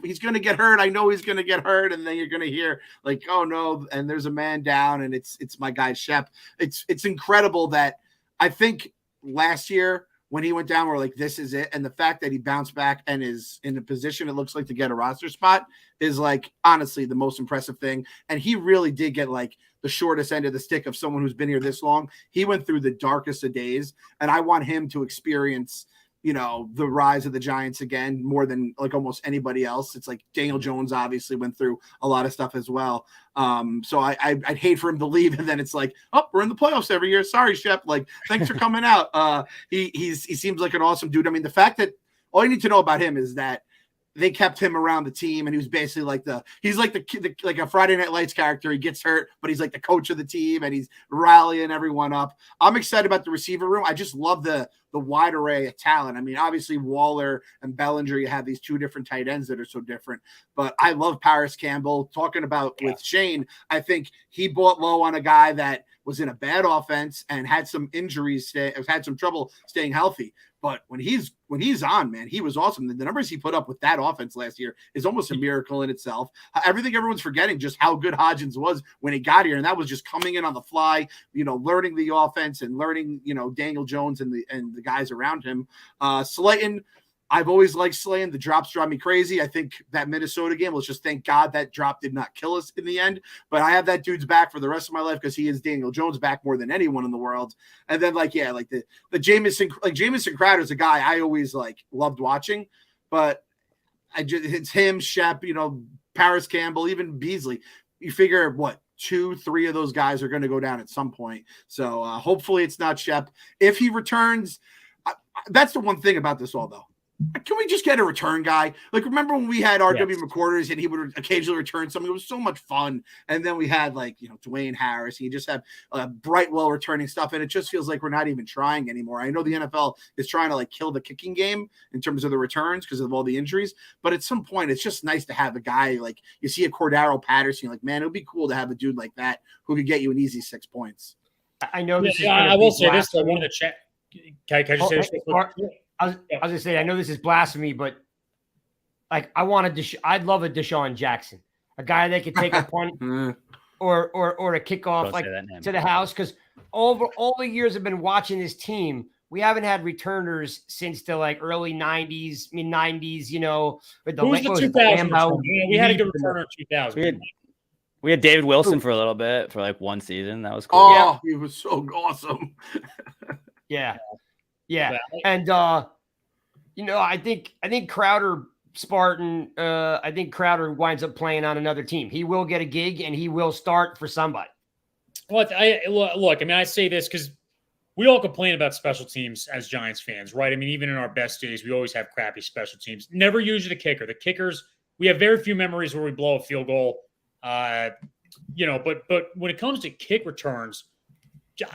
D: he's going to get hurt. I know he's going to get hurt, and then you're going to hear like, oh no, and there's a man down, and it's my guy Shep. It's incredible that I think last year when he went down, we're like, this is it, and the fact that he bounced back and is in a position it looks like to get a roster spot is like honestly the most impressive thing, and he really did get like the shortest end of the stick of someone who's been here this long. He went through the darkest of days, and I want him to experience, the rise of the Giants again more than like almost anybody else. It's like Daniel Jones obviously went through a lot of stuff as well. So I'd hate for him to leave, and then it's like, oh, we're in the playoffs every year. Sorry, Shep. Like, thanks for coming out. He seems like an awesome dude. I mean, the fact that all you need to know about him is that they kept him around the team, and he was basically like he's like the like a Friday Night Lights character. He gets hurt, but he's like the coach of the team, and he's rallying everyone up. I'm excited about the receiver room. I just love the wide array of talent. I mean, obviously Waller and Bellinger, you have these two different tight ends that are so different, but I love Paris Campbell. Talking about with Shane, I think he bought low on a guy that was in a bad offense and had some injuries, had some trouble staying healthy. But when he's on, man, he was awesome. The numbers he put up with that offense last year is almost a miracle in itself. Everyone's forgetting just how good Hodgins was when he got here, and that was just coming in on the fly, learning the offense and learning, Daniel Jones and the guys around him. Slayton, I've always liked Slayton. The drops drive me crazy. I think that Minnesota game, let's just thank God that drop did not kill us in the end. But I have that dude's back for the rest of my life because he is Daniel Jones back more than anyone in the world. And then the Jamison Crowder's a guy I always loved watching, but it's him, Shep, Paris Campbell, even Beasley. You figure what? 2-3 of those guys are going to go down at some point. So hopefully it's not Shep. If he returns, that's the one thing about this all though. Can we just get a return guy? Like, remember when we had RW McQuarters and he would occasionally return something? It was so much fun. And then we had Dwayne Harris. You just have Brightwell returning stuff. And it just feels like we're not even trying anymore. I know the NFL is trying to kill the kicking game in terms of the returns because of all the injuries. But at some point, it's just nice to have a guy you see a Cordero Patterson. Man, it would be cool to have a dude like that who could get you an easy 6 points.
A: I know this.
C: I will say this. I wanted to check. Can I just say this?
A: I was gonna say, I know this is blasphemy, but I'd love a Deshaun Jackson, a guy that could take a punt or a kickoff to the house. Because over all the years I've been watching this team, we haven't had returners since the early '90s, mid '90s. With the
C: 2000s. We had a good returner in 2000.
B: We had David Wilson for a little bit for one season. That was cool.
D: Oh, he was so awesome.
A: Yeah. And I think Crowder Spartan. I think Crowder winds up playing on another team. He will get a gig and he will start for somebody.
C: Well, I say this because we all complain about special teams as Giants fans, right? I mean, even in our best days, we always have crappy special teams. Never usually the kicker. The kickers, we have very few memories where we blow a field goal. But when it comes to kick returns,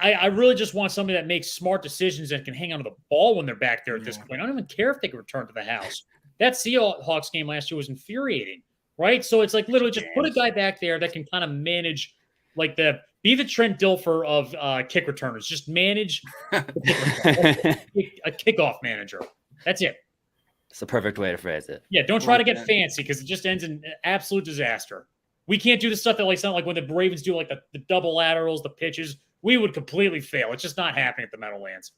C: I really just want somebody that makes smart decisions and can hang on to the ball when they're back there at this point. I don't even care if they can return to the house. That Seahawks game last year was infuriating, right? So it's literally just put a guy back there that can kind of manage, be the Trent Dilfer of kick returners. Just manage a kickoff manager. That's it.
B: It's the perfect way to phrase it.
C: Yeah, don't try to get fancy because it just ends in absolute disaster. We can't do the stuff that when the Ravens do the double laterals, the pitches. We would completely fail. It's just not happening at the Meadowlands.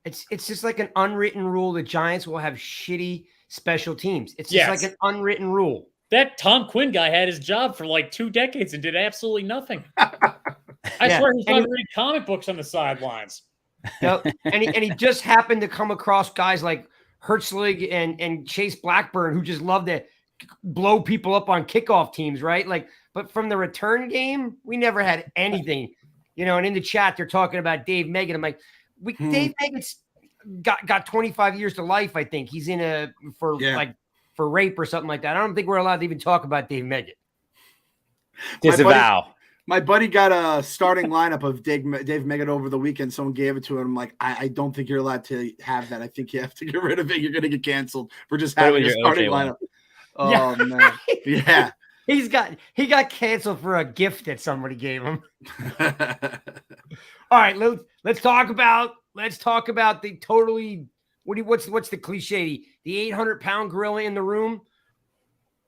A: It's just like an unwritten rule. The Giants will have shitty special teams. It's just like an unwritten rule.
C: That Tom Quinn guy had his job for 2 decades and did absolutely nothing. I swear he's not reading comic books on the sidelines.
A: Yep. And he just happened to come across guys like Hertzlig and Chase Blackburn who just love to blow people up on kickoff teams, right? Like, but from the return game, we never had anything, and in the chat, they're talking about Dave Megan. I'm like, Dave Megan's got 25 years to life. I think he's in for rape or something like that. I don't think we're allowed to even talk about Dave Megan.
B: Disavow.
D: My buddy got a starting lineup of Dave Megan over the weekend. Someone gave it to him. I'm like, I don't think you're allowed to have that. I think you have to get rid of it. You're going to get canceled for just having a starting lineup. Oh, man. Yeah.
A: He got canceled for a gift that somebody gave him. All right, let's talk about the totally what's the cliche? The 800-pound gorilla in the room.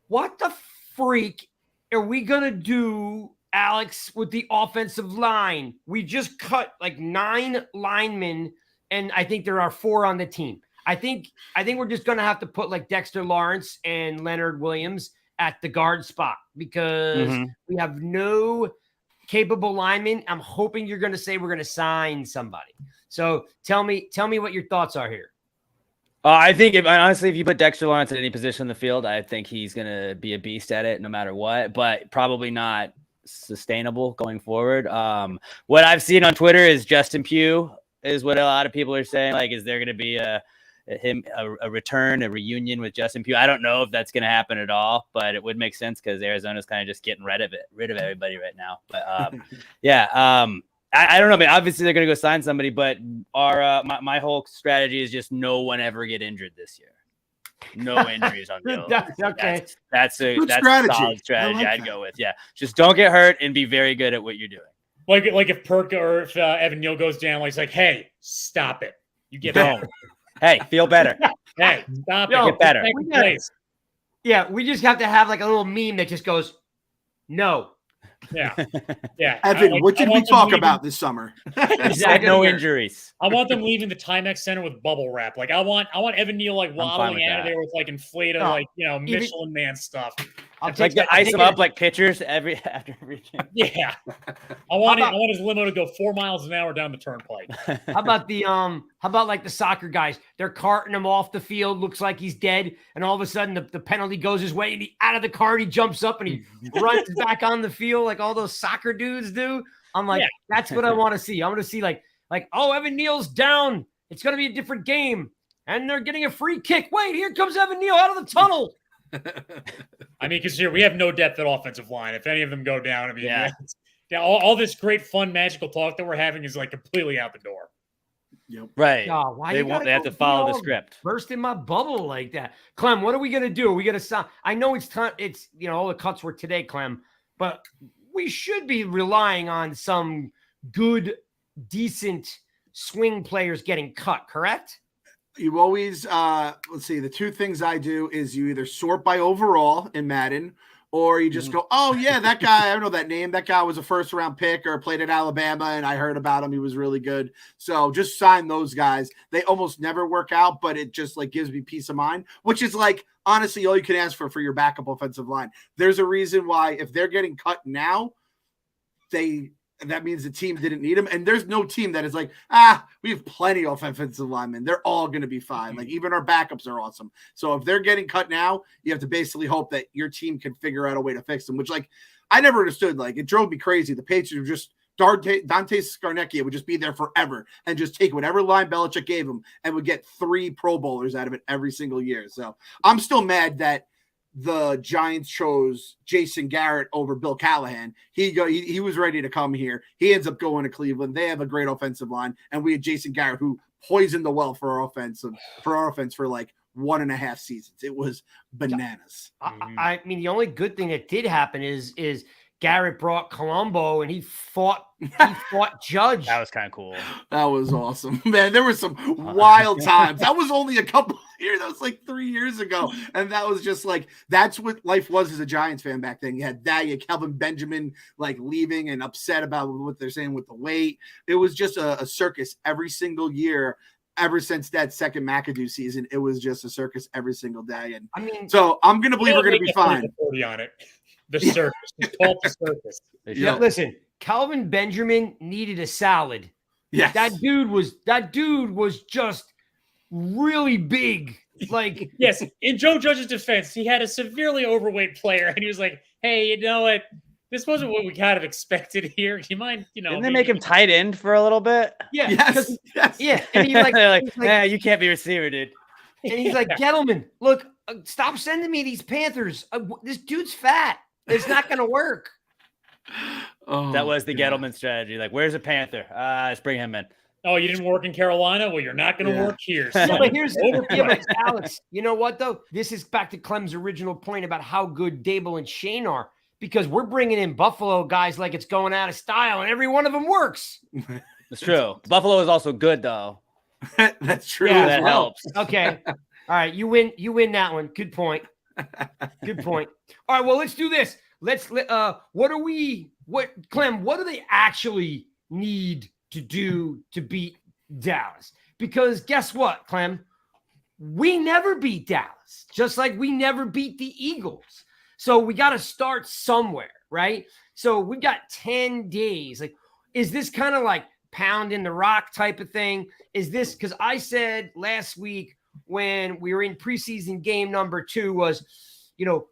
A: What the freak are we gonna do, Alex, with the offensive line? We just cut like 9 linemen, and I think there are 4 on the team. I think we're just gonna have to put like Dexter Lawrence and Leonard Williams at the guard spot because we have no capable linemen. I'm hoping you're going to say we're going to sign somebody. So tell me what your thoughts are here.
B: I think if you put Dexter Lawrence at any position in the field, I think he's going to be a beast at it no matter what, but probably not sustainable going forward. What I've seen on Twitter is Justin Pugh is what a lot of people are saying. Like, is there going to be a return, a reunion with Justin Pugh? I don't know if that's going to happen at all, but it would make sense because Arizona's kind of just getting rid of everybody right now. But I don't know. I mean, obviously they're going to go sign somebody, but my whole strategy is just no one ever get injured this year. No injuries on the
A: okay.
B: That's a solid strategy I'd go with. Yeah, just don't get hurt and be very good at what you're doing.
C: Like if Perk or if Evan Neal goes down, like it's like, hey, stop it. You get home.
B: Hey, feel better.
C: Hey, stop it.
B: Get better.
A: We just have to have like a little meme that just goes, no.
C: Yeah.
D: Evan, what did we talk about this summer?
B: Exactly. No injuries.
C: I want them leaving the Timex Center with bubble wrap. Like I want Evan Neal like waddling out of there with like inflated Michelin Man stuff.
B: Like to ice them up like pitchers after every game.
C: Yeah. I want his limo to go 4 miles an hour down the turnpike.
A: How about like the soccer guys? They're carting him off the field, looks like he's dead, and all of a sudden the penalty goes his way, and he out of the cart, he jumps up and he runs back on the field like all those soccer dudes do. I'm like, that's what I want to see. I want to see like, oh, Evan Neal's down. It's gonna be a different game. And they're getting a free kick. Wait, here comes Evan Neal out of the tunnel.
C: I mean, because here we have no depth at offensive line. If any of them go down, I mean, all this great, fun, magical talk that we're having is like completely out the door.
D: Yep.
B: Right.
A: Why
B: they have to follow the script.
A: Burst in my bubble like that. Clem, what are we gonna do? Are we gonna sign? I know it's time. It's all the cuts were today, Clem, but we should be relying on some good, decent swing players getting cut. Correct?
D: You always, let's see, the 2 things I do is you either sort by overall in Madden, or you just go, oh, yeah, that guy, I don't know that name. That guy was a first-round pick or played at Alabama, and I heard about him. He was really good. So just sign those guys. They almost never work out, but it just, like, gives me peace of mind, which is, like, honestly, all you can ask for your backup offensive line. There's a reason why if they're getting cut now, that means the team didn't need him. And there's no team that is like, we have plenty of offensive linemen. They're all going to be fine. Like even our backups are awesome. So if they're getting cut now, you have to basically hope that your team can figure out a way to fix them, which like I never understood. Like it drove me crazy. The Patriots were just Dante Scarnecchia would just be there forever and just take whatever line Belichick gave him and would get 3 Pro Bowlers out of it every single year. So I'm still mad that the Giants chose Jason Garrett over Bill Callahan. He was ready to come here. He ends up going to Cleveland. They have a great offensive line, and we had Jason Garrett who poisoned the well for our offense for like 1.5 seasons. It was bananas.
A: I mean, the only good thing that did happen is Garrett brought Colombo and he fought Judge.
B: That was kind of cool.
D: That was awesome, man. There were some wild times. That was only a couple of years. That was like 3 years ago. And that was just like, that's what life was as a Giants fan back then. You had that, you had Kelvin Benjamin like leaving and upset about what they're saying with the weight. It was just a circus every single year. Ever since that second McAdoo season, it was just a circus every single day. And
A: I mean,
D: so I'm going to believe we're going to be fine.
C: On it. The circus. It's called the circus.
A: Yeah, listen, Calvin Benjamin needed a salad.
D: Yes.
A: That dude was just really big. Like,
C: yes, in Joe Judge's defense, he had a severely overweight player, and he was like, "Hey, you know what? This wasn't what we kind of expected here. Do you mind,
B: Didn't they make him tight end for a little bit?
A: yeah,
D: Yes.
A: yeah. And he like,
B: They're like, you can't be receiver, dude.
A: And he's like, Gettleman, look, stop sending me these Panthers. This dude's fat. It's not going to work.
B: That was the Gettleman strategy. Like, where's a Panther? Let's bring him in.
C: Oh, you didn't work in Carolina? Well, you're not going to work here.
A: No, but here's but Alex. You know what, though? This is back to Clem's original point about how good Dable and Shane are, because we're bringing in Buffalo guys like it's going out of style, and every one of them works.
B: It's true. Buffalo is also good, though.
D: That's true.
A: Yeah,
B: that helps.
A: Okay. All right. You win that one. Good point. Good point. All right. Well, let's do this. Clem, what do they actually need to do to beat Dallas? Because guess what, Clem? We never beat Dallas, just like we never beat the Eagles. So we got to start somewhere, right? So we've got 10 days. Like, is this kind of like pound in the rock type of thing? Is this, because I said last week when we were in preseason game number 2 was,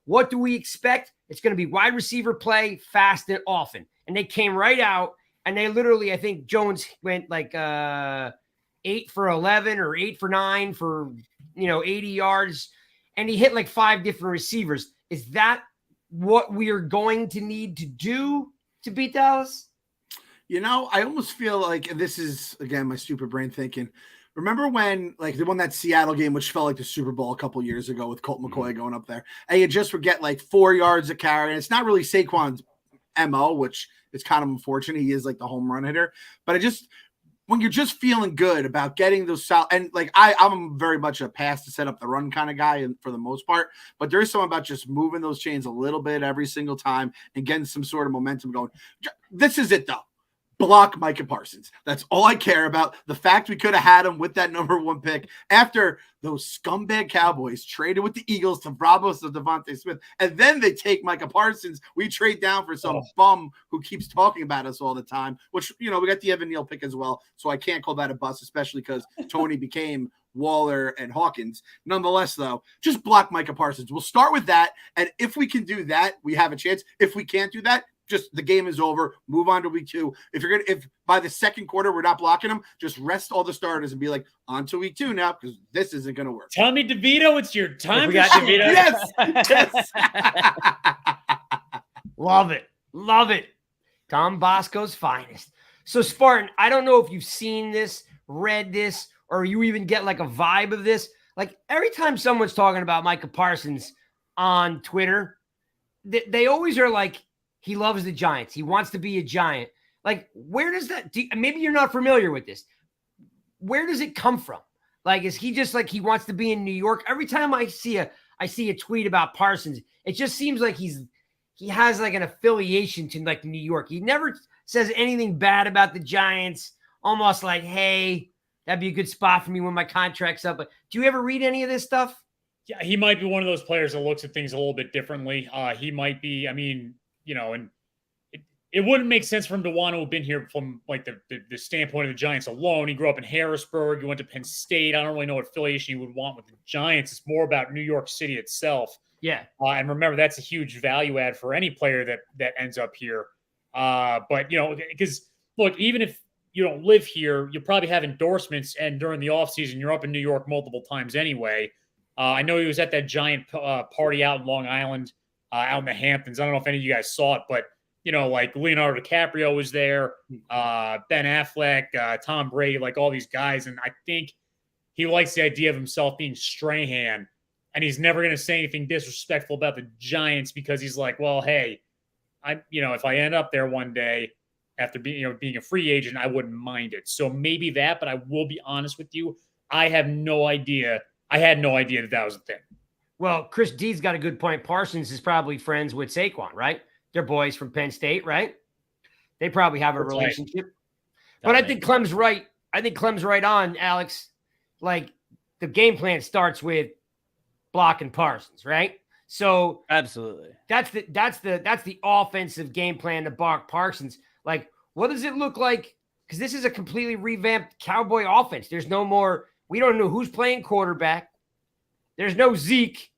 A: what do we expect? It's going to be wide receiver play fast and often. And they came right out, and they literally, I think Jones went like 8 for 11 or 8 for 9 for, 80 yards. And he hit like 5 different receivers. Is that what we are going to need to do to beat Dallas?
D: I almost feel like, and this is, again, my stupid brain thinking, remember when, like, they won that Seattle game, which felt like the Super Bowl a couple years ago with Colt McCoy going up there, and you just would get like 4 yards a carry, and it's not really Saquon's MO, which is kind of unfortunate. He is like the home run hitter, but when you're just feeling good about getting those and like I'm very much a pass to set up the run kind of guy, and for the most part, but there's something about just moving those chains a little bit every single time and getting some sort of momentum going. This is it though. Block Micah Parsons. That's all I care about. The fact we could have had him with that number 1 pick after those scumbag Cowboys traded with the Eagles to Bravos to Devontae Smith, and then they take Micah Parsons. We trade down for some bum who keeps talking about us all the time, which, we got the Evan Neal pick as well, so I can't call that a bust, especially because Tony became Waller and Hawkins. Nonetheless, though, just block Micah Parsons. We'll start with that, and if we can do that, we have a chance. If we can't do that, just the game is over. Move on to week 2. If by the second quarter we're not blocking them, just rest all the starters and be like, on to week 2 now, because this isn't going to work.
C: Tommy DeVito, it's your time.
B: We got DeVito.
D: Yes.
A: Love it. Tom Bosco's finest. So Spartan, I don't know if you've seen this, read this, or you even get like a vibe of this. Like every time someone's talking about Micah Parsons on Twitter, they always are like, he loves the Giants. He wants to be a Giant. Like, where does that maybe you're not familiar with this. Where does it come from? Like, is he just like he wants to be in New York? Every time I see a tweet about Parsons, it just seems like he has like an affiliation to like New York. He never says anything bad about the Giants. Almost like, hey, that'd be a good spot for me when my contract's up. But do you ever read any of this stuff?
C: Yeah, he might be one of those players that looks at things a little bit differently. He might be, and it wouldn't make sense for him to want to have been here from like the standpoint of the Giants alone. He grew up in Harrisburg. He went to Penn State. I don't really know what affiliation he would want with the Giants. It's more about New York City itself.
A: Yeah.
C: And remember, that's a huge value add for any player that ends up here. But, because look, even if you don't live here, you probably have endorsements. And during the offseason, you're up in New York multiple times anyway. I know he was at that Giant party out in Long Island. Out in the Hamptons. I don't know if any of you guys saw it, but, like Leonardo DiCaprio was there, Ben Affleck, Tom Brady, like all these guys. And I think he likes the idea of himself being Strahan, and he's never going to say anything disrespectful about the Giants because he's like, well, hey, if I end up there one day after being a free agent, I wouldn't mind it. So maybe that, but I will be honest with you. I have no idea. I had no idea that was a thing.
A: Well, Chris D's got a good point. Parsons is probably friends with Saquon, right? They're boys from Penn State, right? They probably have a relationship. But I think Clem's right. I think Clem's right on, Alex. Like, the game plan starts with blocking Parsons, right? So
B: absolutely,
A: that's the offensive game plan to block Parsons. Like, what does it look like? Because this is a completely revamped Cowboy offense. There's no more. We don't know who's playing quarterback. There's no Zeke.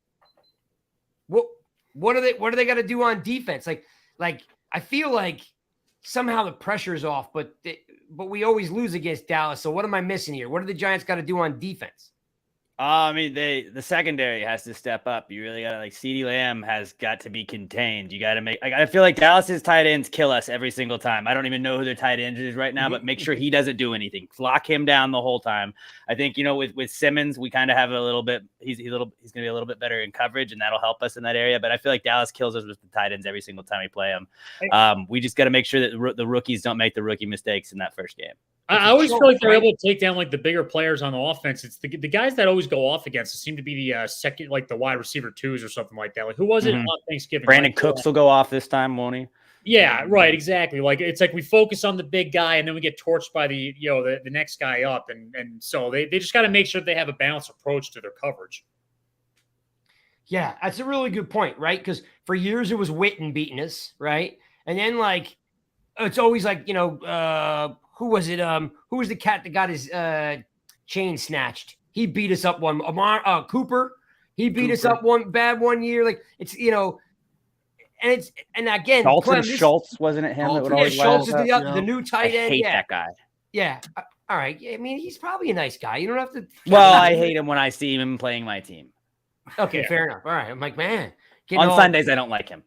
A: What are they got to do on defense? Like I feel like somehow the pressure's off, but we always lose against Dallas. So what am I missing here? What do the Giants got to do on defense?
B: I mean, the secondary has to step up. You really got to CeeDee Lamb has got to be contained. You got to make. I feel like Dallas's tight ends kill us every single time. I don't even know who their tight end is right now, but make sure he doesn't do anything. Lock him down the whole time. I think with Simmons, we kind of have a little bit. He's going to be a little bit better in coverage, and that'll help us in that area. But I feel like Dallas kills us with the tight ends every single time we play them. We just got to make sure that the rookies don't make the rookie mistakes in that first game.
C: I always feel like they're able to take down the bigger players on the offense. It's the guys that always go off against. It seem to be the second, the wide receiver twos or something like that. Like who was it on Thanksgiving?
B: Brandon Cooks will go off this time, won't he?
C: Yeah, right, exactly. It's like we focus on the big guy and then we get torched by the next guy up, and so they just got to make sure they have a balanced approach to their coverage.
A: Yeah, that's a really good point, right? Because for years it was Witten beating us, right? And then it's always who was it? Who was the cat that got his chain snatched? He beat us up one. Cooper. He beat us up one year. And again,
B: Dalton Schultz, wasn't it him? That would always
A: Schultz is the new tight end.
B: I hate that guy.
A: Yeah. All right. I mean, he's probably a nice guy. You don't have to.
B: Well, I hate him when I see him playing my team.
A: Okay, fair enough. All right. I'm like, man.
B: Sundays, I don't like him.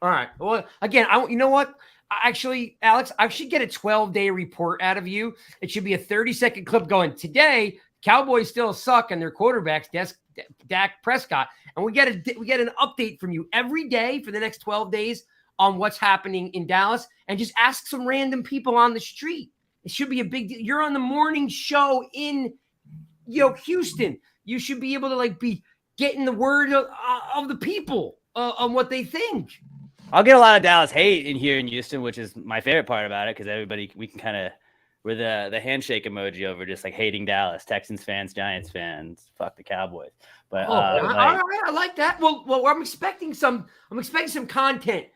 A: All right. Well, again, you know what? Actually, Alex, I should get a 12-day report out of you. It should be a 30-second clip going, today, Cowboys still suck and their quarterback's Dak Prescott. And we get an update from you every day for the next 12 days on what's happening in Dallas, and just ask some random people on the street. It should be a big deal. You're on the morning show in Houston. You should be able to be getting the word of the people on what they think.
B: I'll get a lot of Dallas hate in here in Houston, which is my favorite part about it, because we can we're the handshake emoji over just hating Dallas, Texans fans, Giants fans, fuck the Cowboys. But
A: all right, I like that. Well, I'm expecting some content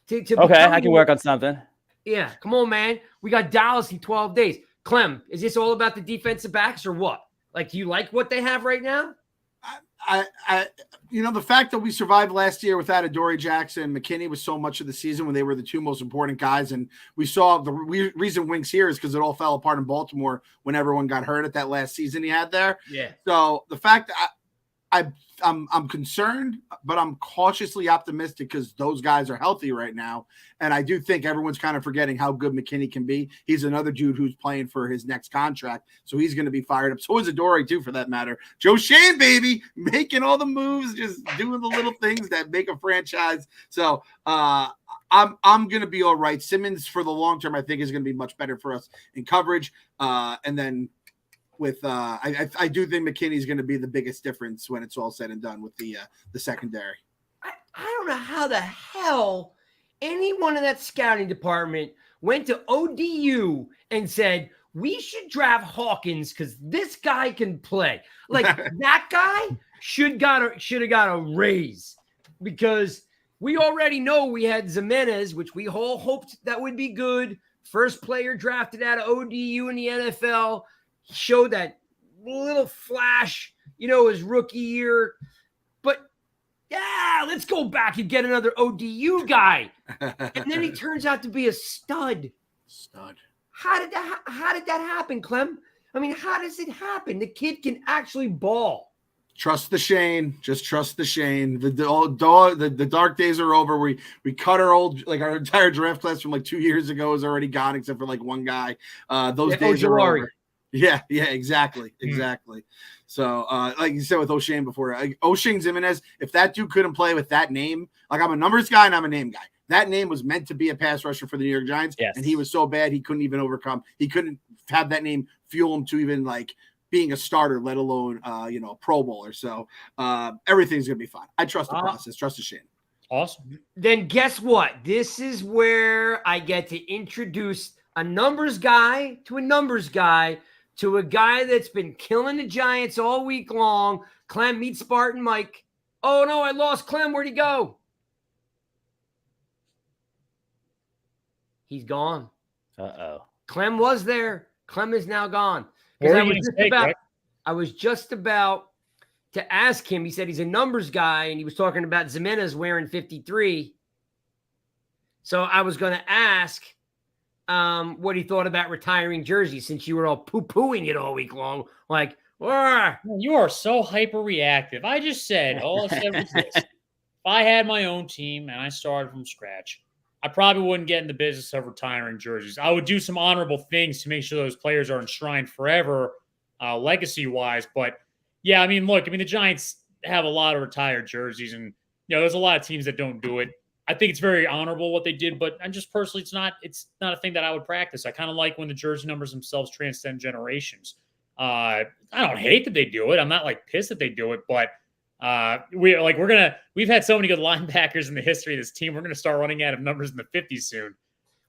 A: to
B: okay, I can work on something.
A: Yeah, come on, man. We got Dallas in 12 days. Clem, is this all about the defensive backs or what? Do you like what they have right now?
D: The fact that we survived last year without Adoree Jackson, McKinney was so much of the season when they were the two most important guys. And we saw the reason Wink's here is because it all fell apart in Baltimore when everyone got hurt at that last season he had there.
A: Yeah.
D: So the fact that I'm concerned, but I'm cautiously optimistic because those guys are healthy right now. And I do think everyone's kind of forgetting how good McKinney can be. He's another dude who's playing for his next contract. So he's going to be fired up. So is Adoree too, for that matter. Joe Shane, baby, making all the moves, just doing the little things that make a franchise. So I'm going to be all right. Simmons for the long term, I think, is going to be much better for us in coverage. And then I do think McKinney is going to be the biggest difference when it's all said and done with the secondary.
A: I don't know how the hell anyone in that scouting department went to ODU and said, we should draft Hawkins because this guy can play. That guy should have got a raise, because we already know we had Jimenez, which we all hoped that would be good. First player drafted out of ODU in the NFL. Showed that little flash, his rookie year. But yeah, let's go back and get another ODU guy. And then he turns out to be a stud. How did that happen, Clem? I mean, how does it happen? The kid can actually ball.
D: Trust the Shane. Just trust the Shane. The dark days are over. We cut our entire draft class from 2 years ago is already gone, except for one guy. Those days are over. Yeah, exactly. So, like you said with O'Shane before, O'Shane Jimenez, if that dude couldn't play with that name, I'm a numbers guy and I'm a name guy. That name was meant to be a pass rusher for the New York Giants, and he was so bad he couldn't even overcome. He couldn't have that name fuel him to even being a starter, let alone a Pro Bowler. So everything's gonna be fine. I trust the process. Trust the Shane.
C: Awesome.
A: Then guess what? This is where I get to introduce a numbers guy to a numbers guy, to a guy that's been killing the Giants all week long. Clem, meet Spartan Mike. Oh, no, I lost Clem. Where'd he go? He's gone. Clem was there. Clem is now gone.
C: What were
A: I
C: you
A: was
C: gonna
A: just
C: say,
A: about
C: Greg?
A: I was just about to ask him. He said he's a numbers guy, and he was talking about Jimenez wearing 53. So I was going to ask what he thought about retiring jerseys, since you were all poo-pooing it all week long. Like, "Argh."
C: You are so hyper reactive. All I said was this. If I had my own team and I started from scratch, I probably wouldn't get in the business of retiring jerseys. I would do some honorable things to make sure those players are enshrined forever, legacy-wise. But yeah, look, the Giants have a lot of retired jerseys, and there's a lot of teams that don't do it. I think it's very honorable what they did, but I'm just personally, it's not a thing that I would practice. I kind of like when the jersey numbers themselves transcend generations. I don't hate that they do it. I'm not like pissed that they do it, but we've had so many good linebackers in the history of this team. We're gonna start running out of numbers in the 50s soon.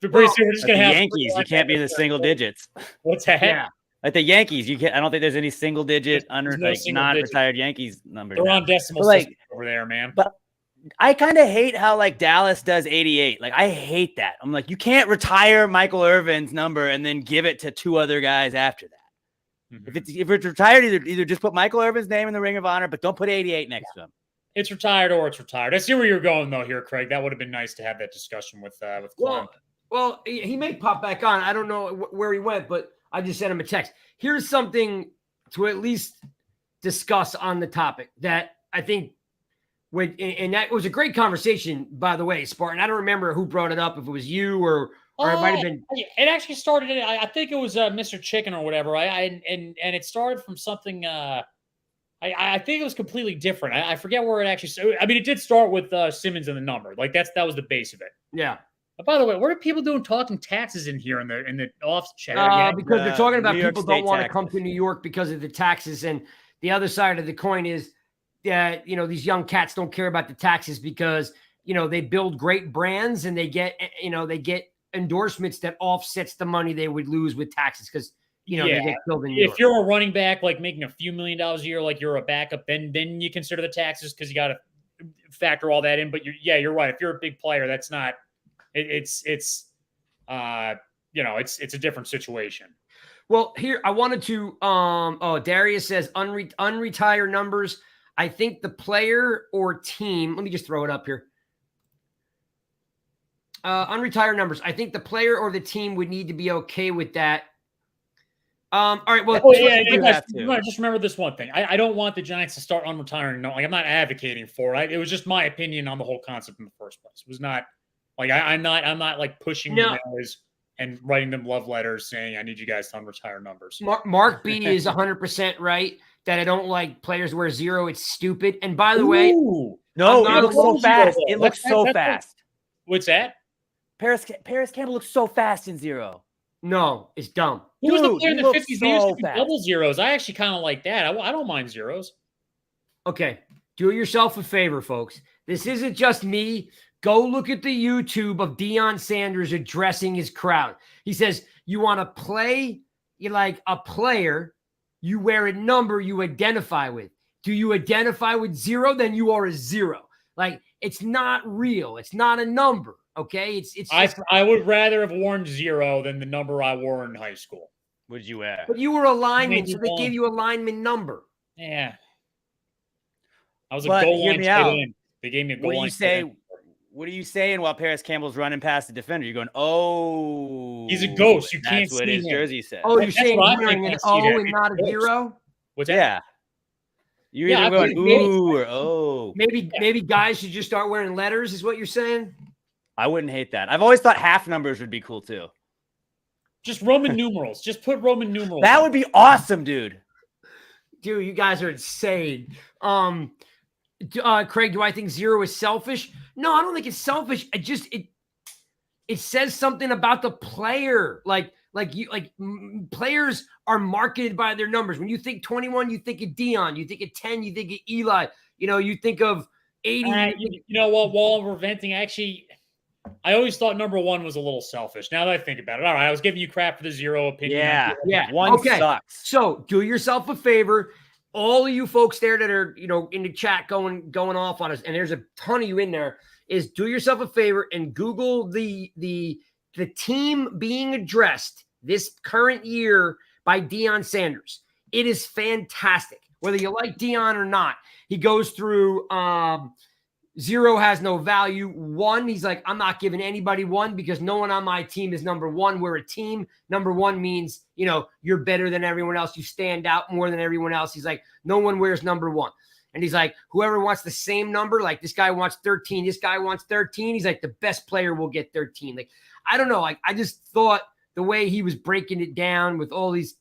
C: But pretty soon we're just gonna have
B: Yankees. You can't be in the single digits.
C: What's that?
A: Yeah.
B: Like the Yankees, you can't. I don't think there's any single digit non-retired Yankees numbers.
C: They're on decimal system over there, man.
B: But I kind of hate how Dallas does 88. I hate that. I'm like, you can't retire Michael Irvin's number and then give it to two other guys after that. Mm-hmm. If it's retired, either just put Michael Irvin's name in the Ring of Honor, but don't put 88 next to him.
C: It's retired or it's retired. I see where you're going though here, Craig. That would have been nice to have that discussion with Clem.
A: Well, he may pop back on. I don't know where he went, but I just sent him a text. Here's something to at least discuss on the topic that I think and that was a great conversation, by the way, Spartan. I don't remember who brought it up, if it was you or it might have been.
C: It actually started. I think it was Mr. Chicken or whatever. And it started from something. I think it was completely different. I forget where it actually. It did start with Simmons and the number. That was the base of it.
A: Yeah.
C: By the way, what are people doing talking taxes in here in the off chat?
A: Because they're talking about people don't want to come to New York because of the taxes, and the other side of the coin is that these young cats don't care about the taxes because they build great brands and they get endorsements that offsets the money they would lose with taxes because they get killed in New York.
C: If you're a running back making a few $1 million a year, you're a backup, then you consider the taxes because you got to factor all that in. But you're right. If you're a big player, that's not. It's a different situation.
A: Well, here I wanted to. Darius says unretire numbers. I think the player or team. Let me just throw it up here. Unretire numbers. I think the player or the team would need to be okay with that. All right. Well,
C: just remember this one thing. I don't want the Giants to start unretiring. No, I'm not advocating for it. It was just my opinion on the whole concept in the first place. It was not. I'm not pushing them and writing them love letters saying I need you guys to unretire numbers.
A: Mark B is 100% right that I don't like players who wear 0. It's stupid. And by the way,
B: no, it looks so fast. It looks so fast.
C: What's that?
B: Paris Campbell looks so fast in 0.
A: No, it's dumb.
C: Who was the player in the 50s? They used to do double zeros. I actually kind of like that. I don't mind zeros.
A: Okay, do yourself a favor, folks. This isn't just me. Go look at the YouTube of Deion Sanders addressing his crowd. He says, you want to play like a player, you wear a number you identify with. Do you identify with 0? Then you are a 0. It's not real. It's not a number. Okay.
C: I would rather have worn 0 than the number I wore in high school.
B: What did you wear?
A: But you were a lineman, so they gave you a lineman number.
C: Yeah. I was a goal line tight end. They gave me a goal line.
B: What are you saying while Paris Campbell's running past the defender? You're going, oh.
C: He's a ghost. You can't see him.
B: That's what his jersey says.
A: Oh, you're saying wearing an O and not a 0?
C: What's that?
B: Yeah. You're either going, ooh, or oh.
A: Maybe guys should just start wearing letters is what you're saying?
B: I wouldn't hate that. I've always thought half numbers would be cool, too.
C: Just Roman numerals. Just put Roman numerals.
B: That would be awesome, dude.
A: Dude, you guys are insane. Craig, do I think 0 is selfish? No, I don't think it's selfish. It says something about the player. Players are marketed by their numbers. When you think 21, you think of Deion. You think of 10, you think of Eli. You think of 80.
C: You know what? While we're venting, actually, I always thought number 1 was a little selfish. Now that I think about it, all right, I was giving you crap for the 0 opinion.
A: Yeah.
B: One sucks.
A: So do yourself a favor. All of you folks there that are, in the chat going off on us, and there's a ton of you in there, is do yourself a favor and Google the the team being addressed this current year by Deion Sanders, it is fantastic. Whether you like Deion or not, he goes through 0 has no value. 1, he's like, I'm not giving anybody 1 because no one on my team is number 1. We're a team. Number 1 means, you're better than everyone else. You stand out more than everyone else. He's like, no one wears number 1. And he's like, whoever wants the same number, like this guy wants 13, this guy wants 13. He's like, the best player will get 13. Like, I don't know. Like, I just thought the way he was breaking it down with all these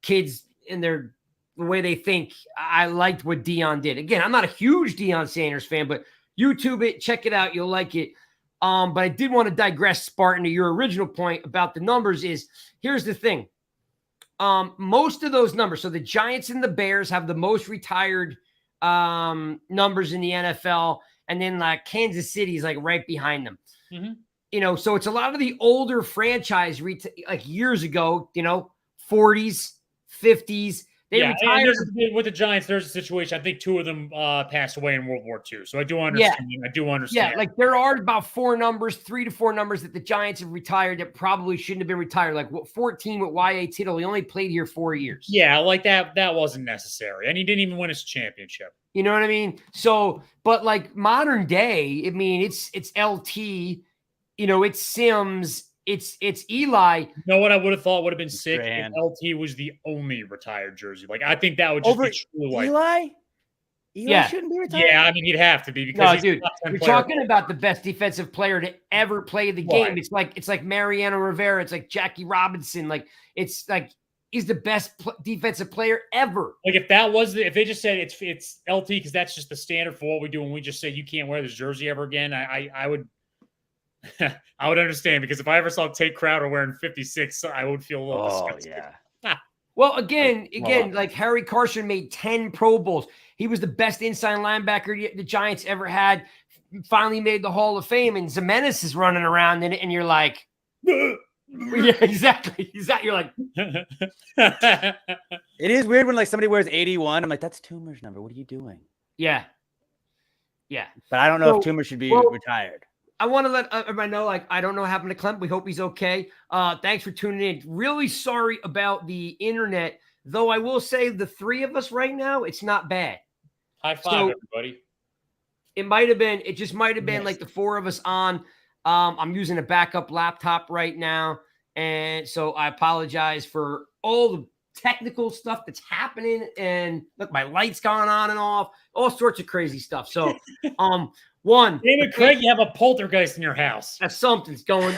A: kids and the way they think, I liked what Deion did. Again, I'm not a huge Deion Sanders fan, but YouTube it, check it out. You'll like it. But I did want to digress, Spartan, to your original point about the numbers is, here's the thing. Most of those numbers, so the Giants and the Bears have the most retired numbers in the NFL, and then like Kansas City is like right behind them. Mm-hmm. So it's a lot of the older franchise like years ago, 40s, 50s. They retired.
C: With the Giants, there's a situation. I think 2 of them passed away in World War II. So I do understand. Yeah. I do understand.
A: Yeah, like there are about 3 to 4 numbers that the Giants have retired that probably shouldn't have been retired. Like 14 with Y.A. Tittle. He only played here 4 years.
C: Yeah, like that wasn't necessary. And he didn't even win his championship.
A: You know what I mean? So, but like modern day, I mean, it's LT, it's Sims, it's Eli.
C: You know what I would have thought would have been sick if LT was the only retired jersey. Like, I think that would just be true. Like,
B: Eli? Eli shouldn't be retired.
C: Yeah, I mean, he'd have to be because
A: dude, you're talking about the best defensive player to ever play the game. It's like Mariano Rivera. It's like Jackie Robinson. Like, it's like he's the best defensive player ever.
C: Like, if they just said it's LT because that's just the standard for what we do, and we just say you can't wear this jersey ever again, I would. I would understand, because if I ever saw Tate Crowder wearing 56, I would feel a little disgusted.
A: Yeah. Well, again, like Harry Carson made 10 Pro Bowls. He was the best inside linebacker the Giants ever had. Finally made the Hall of Fame, and Simmons is running around in it, and you're like, yeah, exactly. You're like,
B: it is weird when like somebody wears 81. I'm like, that's Toomer's number. What are you doing?
A: Yeah.
B: But I don't know if Toomer should be retired.
A: I want to let everybody know, like, I don't know what happened to Clem. We hope he's okay. Thanks for tuning in. Really sorry about the internet, though I will say the 3 of us right now, it's not bad.
C: High five, everybody.
A: It just might have been like the 4 of us on. I'm using a backup laptop right now. And so I apologize for all the technical stuff that's happening. And look, my light's gone on and off, all sorts of crazy stuff. So,
C: David Craig, you have a poltergeist in your house.
A: Something's going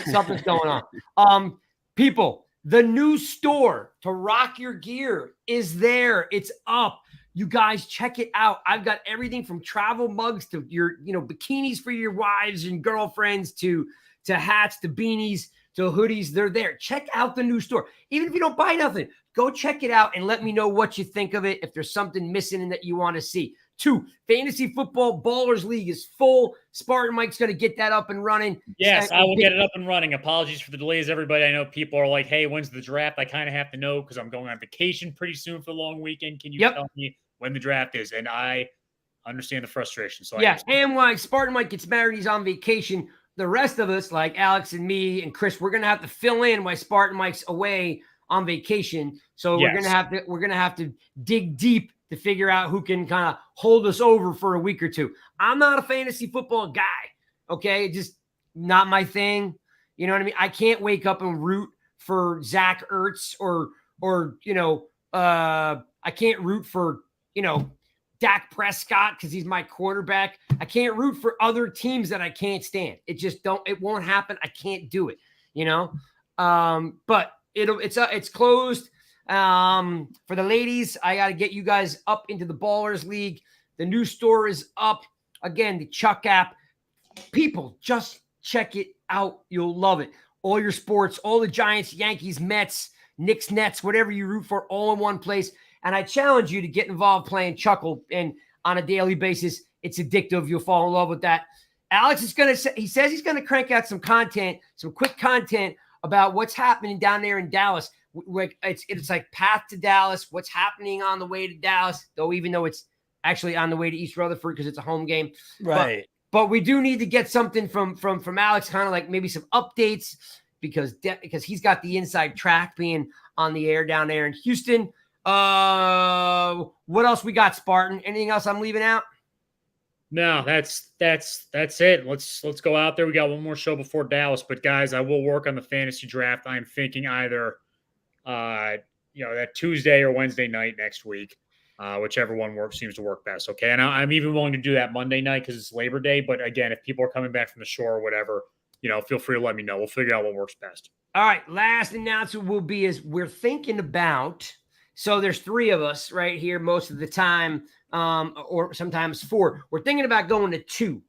A: on. People, the new store to rock your gear is there. It's up. You guys check it out. I've got everything from travel mugs to your, bikinis for your wives and girlfriends to hats to beanies to hoodies. They're there. Check out the new store. Even if you don't buy nothing, go check it out and let me know what you think of it. If there's something missing and that you want to see. 2, Fantasy Football Ballers League is full. Spartan Mike's going to get that up and running.
C: Yes, I will get it up and running. Apologies for the delays, everybody. I know people are like, hey, when's the draft? I kind of have to know because I'm going on vacation pretty soon for the long weekend. Can you tell me when the draft is? And I understand the frustration. So
A: and when Spartan Mike gets married, he's on vacation. The rest of us, like Alex and me and Chris, we're going to have to fill in while Spartan Mike's away on vacation. So we're going to have to dig deep to figure out who can kind of hold us over for a week or 2. I'm not a fantasy football guy. Okay. Just not my thing. You know what I mean? I can't wake up and root for Zach Ertz or I can't root for, Dak Prescott because he's my quarterback. I can't root for other teams that I can't stand. It won't happen. I can't do it, but it's closed. For the ladies, I got to get you guys up into the Ballers League. The new store is up. Again, the Chuck app. People, just check it out. You'll love it. All your sports, all the Giants, Yankees, Mets, Knicks, Nets, whatever you root for, all in one place. And I challenge you to get involved playing Chuckle and on a daily basis. It's addictive. You'll fall in love with that. Alex is he says he's going to crank out some quick content about what's happening down there in Dallas. It's like path to Dallas, what's happening on the way to Dallas, even though it's actually on the way to East Rutherford because it's a home game.
B: Right.
A: But we do need to get something from Alex, kind of like maybe some updates, because he's got the inside track being on the air down there in Houston. What else we got, Spartan? Anything else I'm leaving out?
C: No, that's it. Let's go out there. We got one more show before Dallas, but guys, I will work on the fantasy draft. I'm thinking either that Tuesday or Wednesday night next week, whichever one seems to work best. Okay, and I'm even willing to do that Monday night because it's Labor Day. But again, if people are coming back from the shore or whatever, feel free to let me know. We'll figure out what works best.
A: All right, last announcement will be is we're thinking about. So there's 3 of us right here most of the time. Or sometimes 4. We're thinking about going to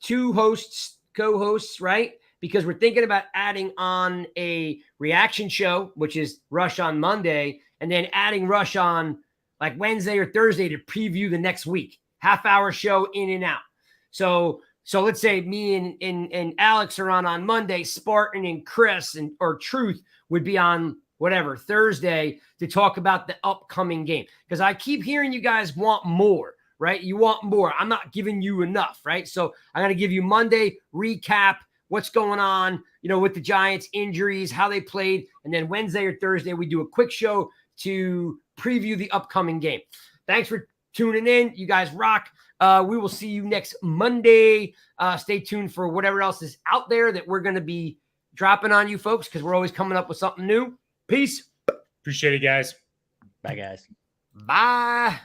A: 2 hosts, co-hosts, right? Because we're thinking about adding on a reaction show, which is Rush on Monday, and then adding Rush on like Wednesday or Thursday to preview the next week. Half-hour show in and out. So let's say me and Alex are on Monday, Spartan and Chris or Truth would be on whatever, Thursday to talk about the upcoming game. Because I keep hearing you guys want more, right? You want more. I'm not giving you enough, right? So I'm going to give you Monday recap, what's going on, with the Giants injuries, how they played. And then Wednesday or Thursday, we do a quick show to preview the upcoming game. Thanks for tuning in. You guys rock. We will see you next Monday. Stay tuned for whatever else is out there that we're going to be dropping on you folks because we're always coming up with something new. Peace.
C: Appreciate it, guys.
B: Bye, guys.
A: Bye.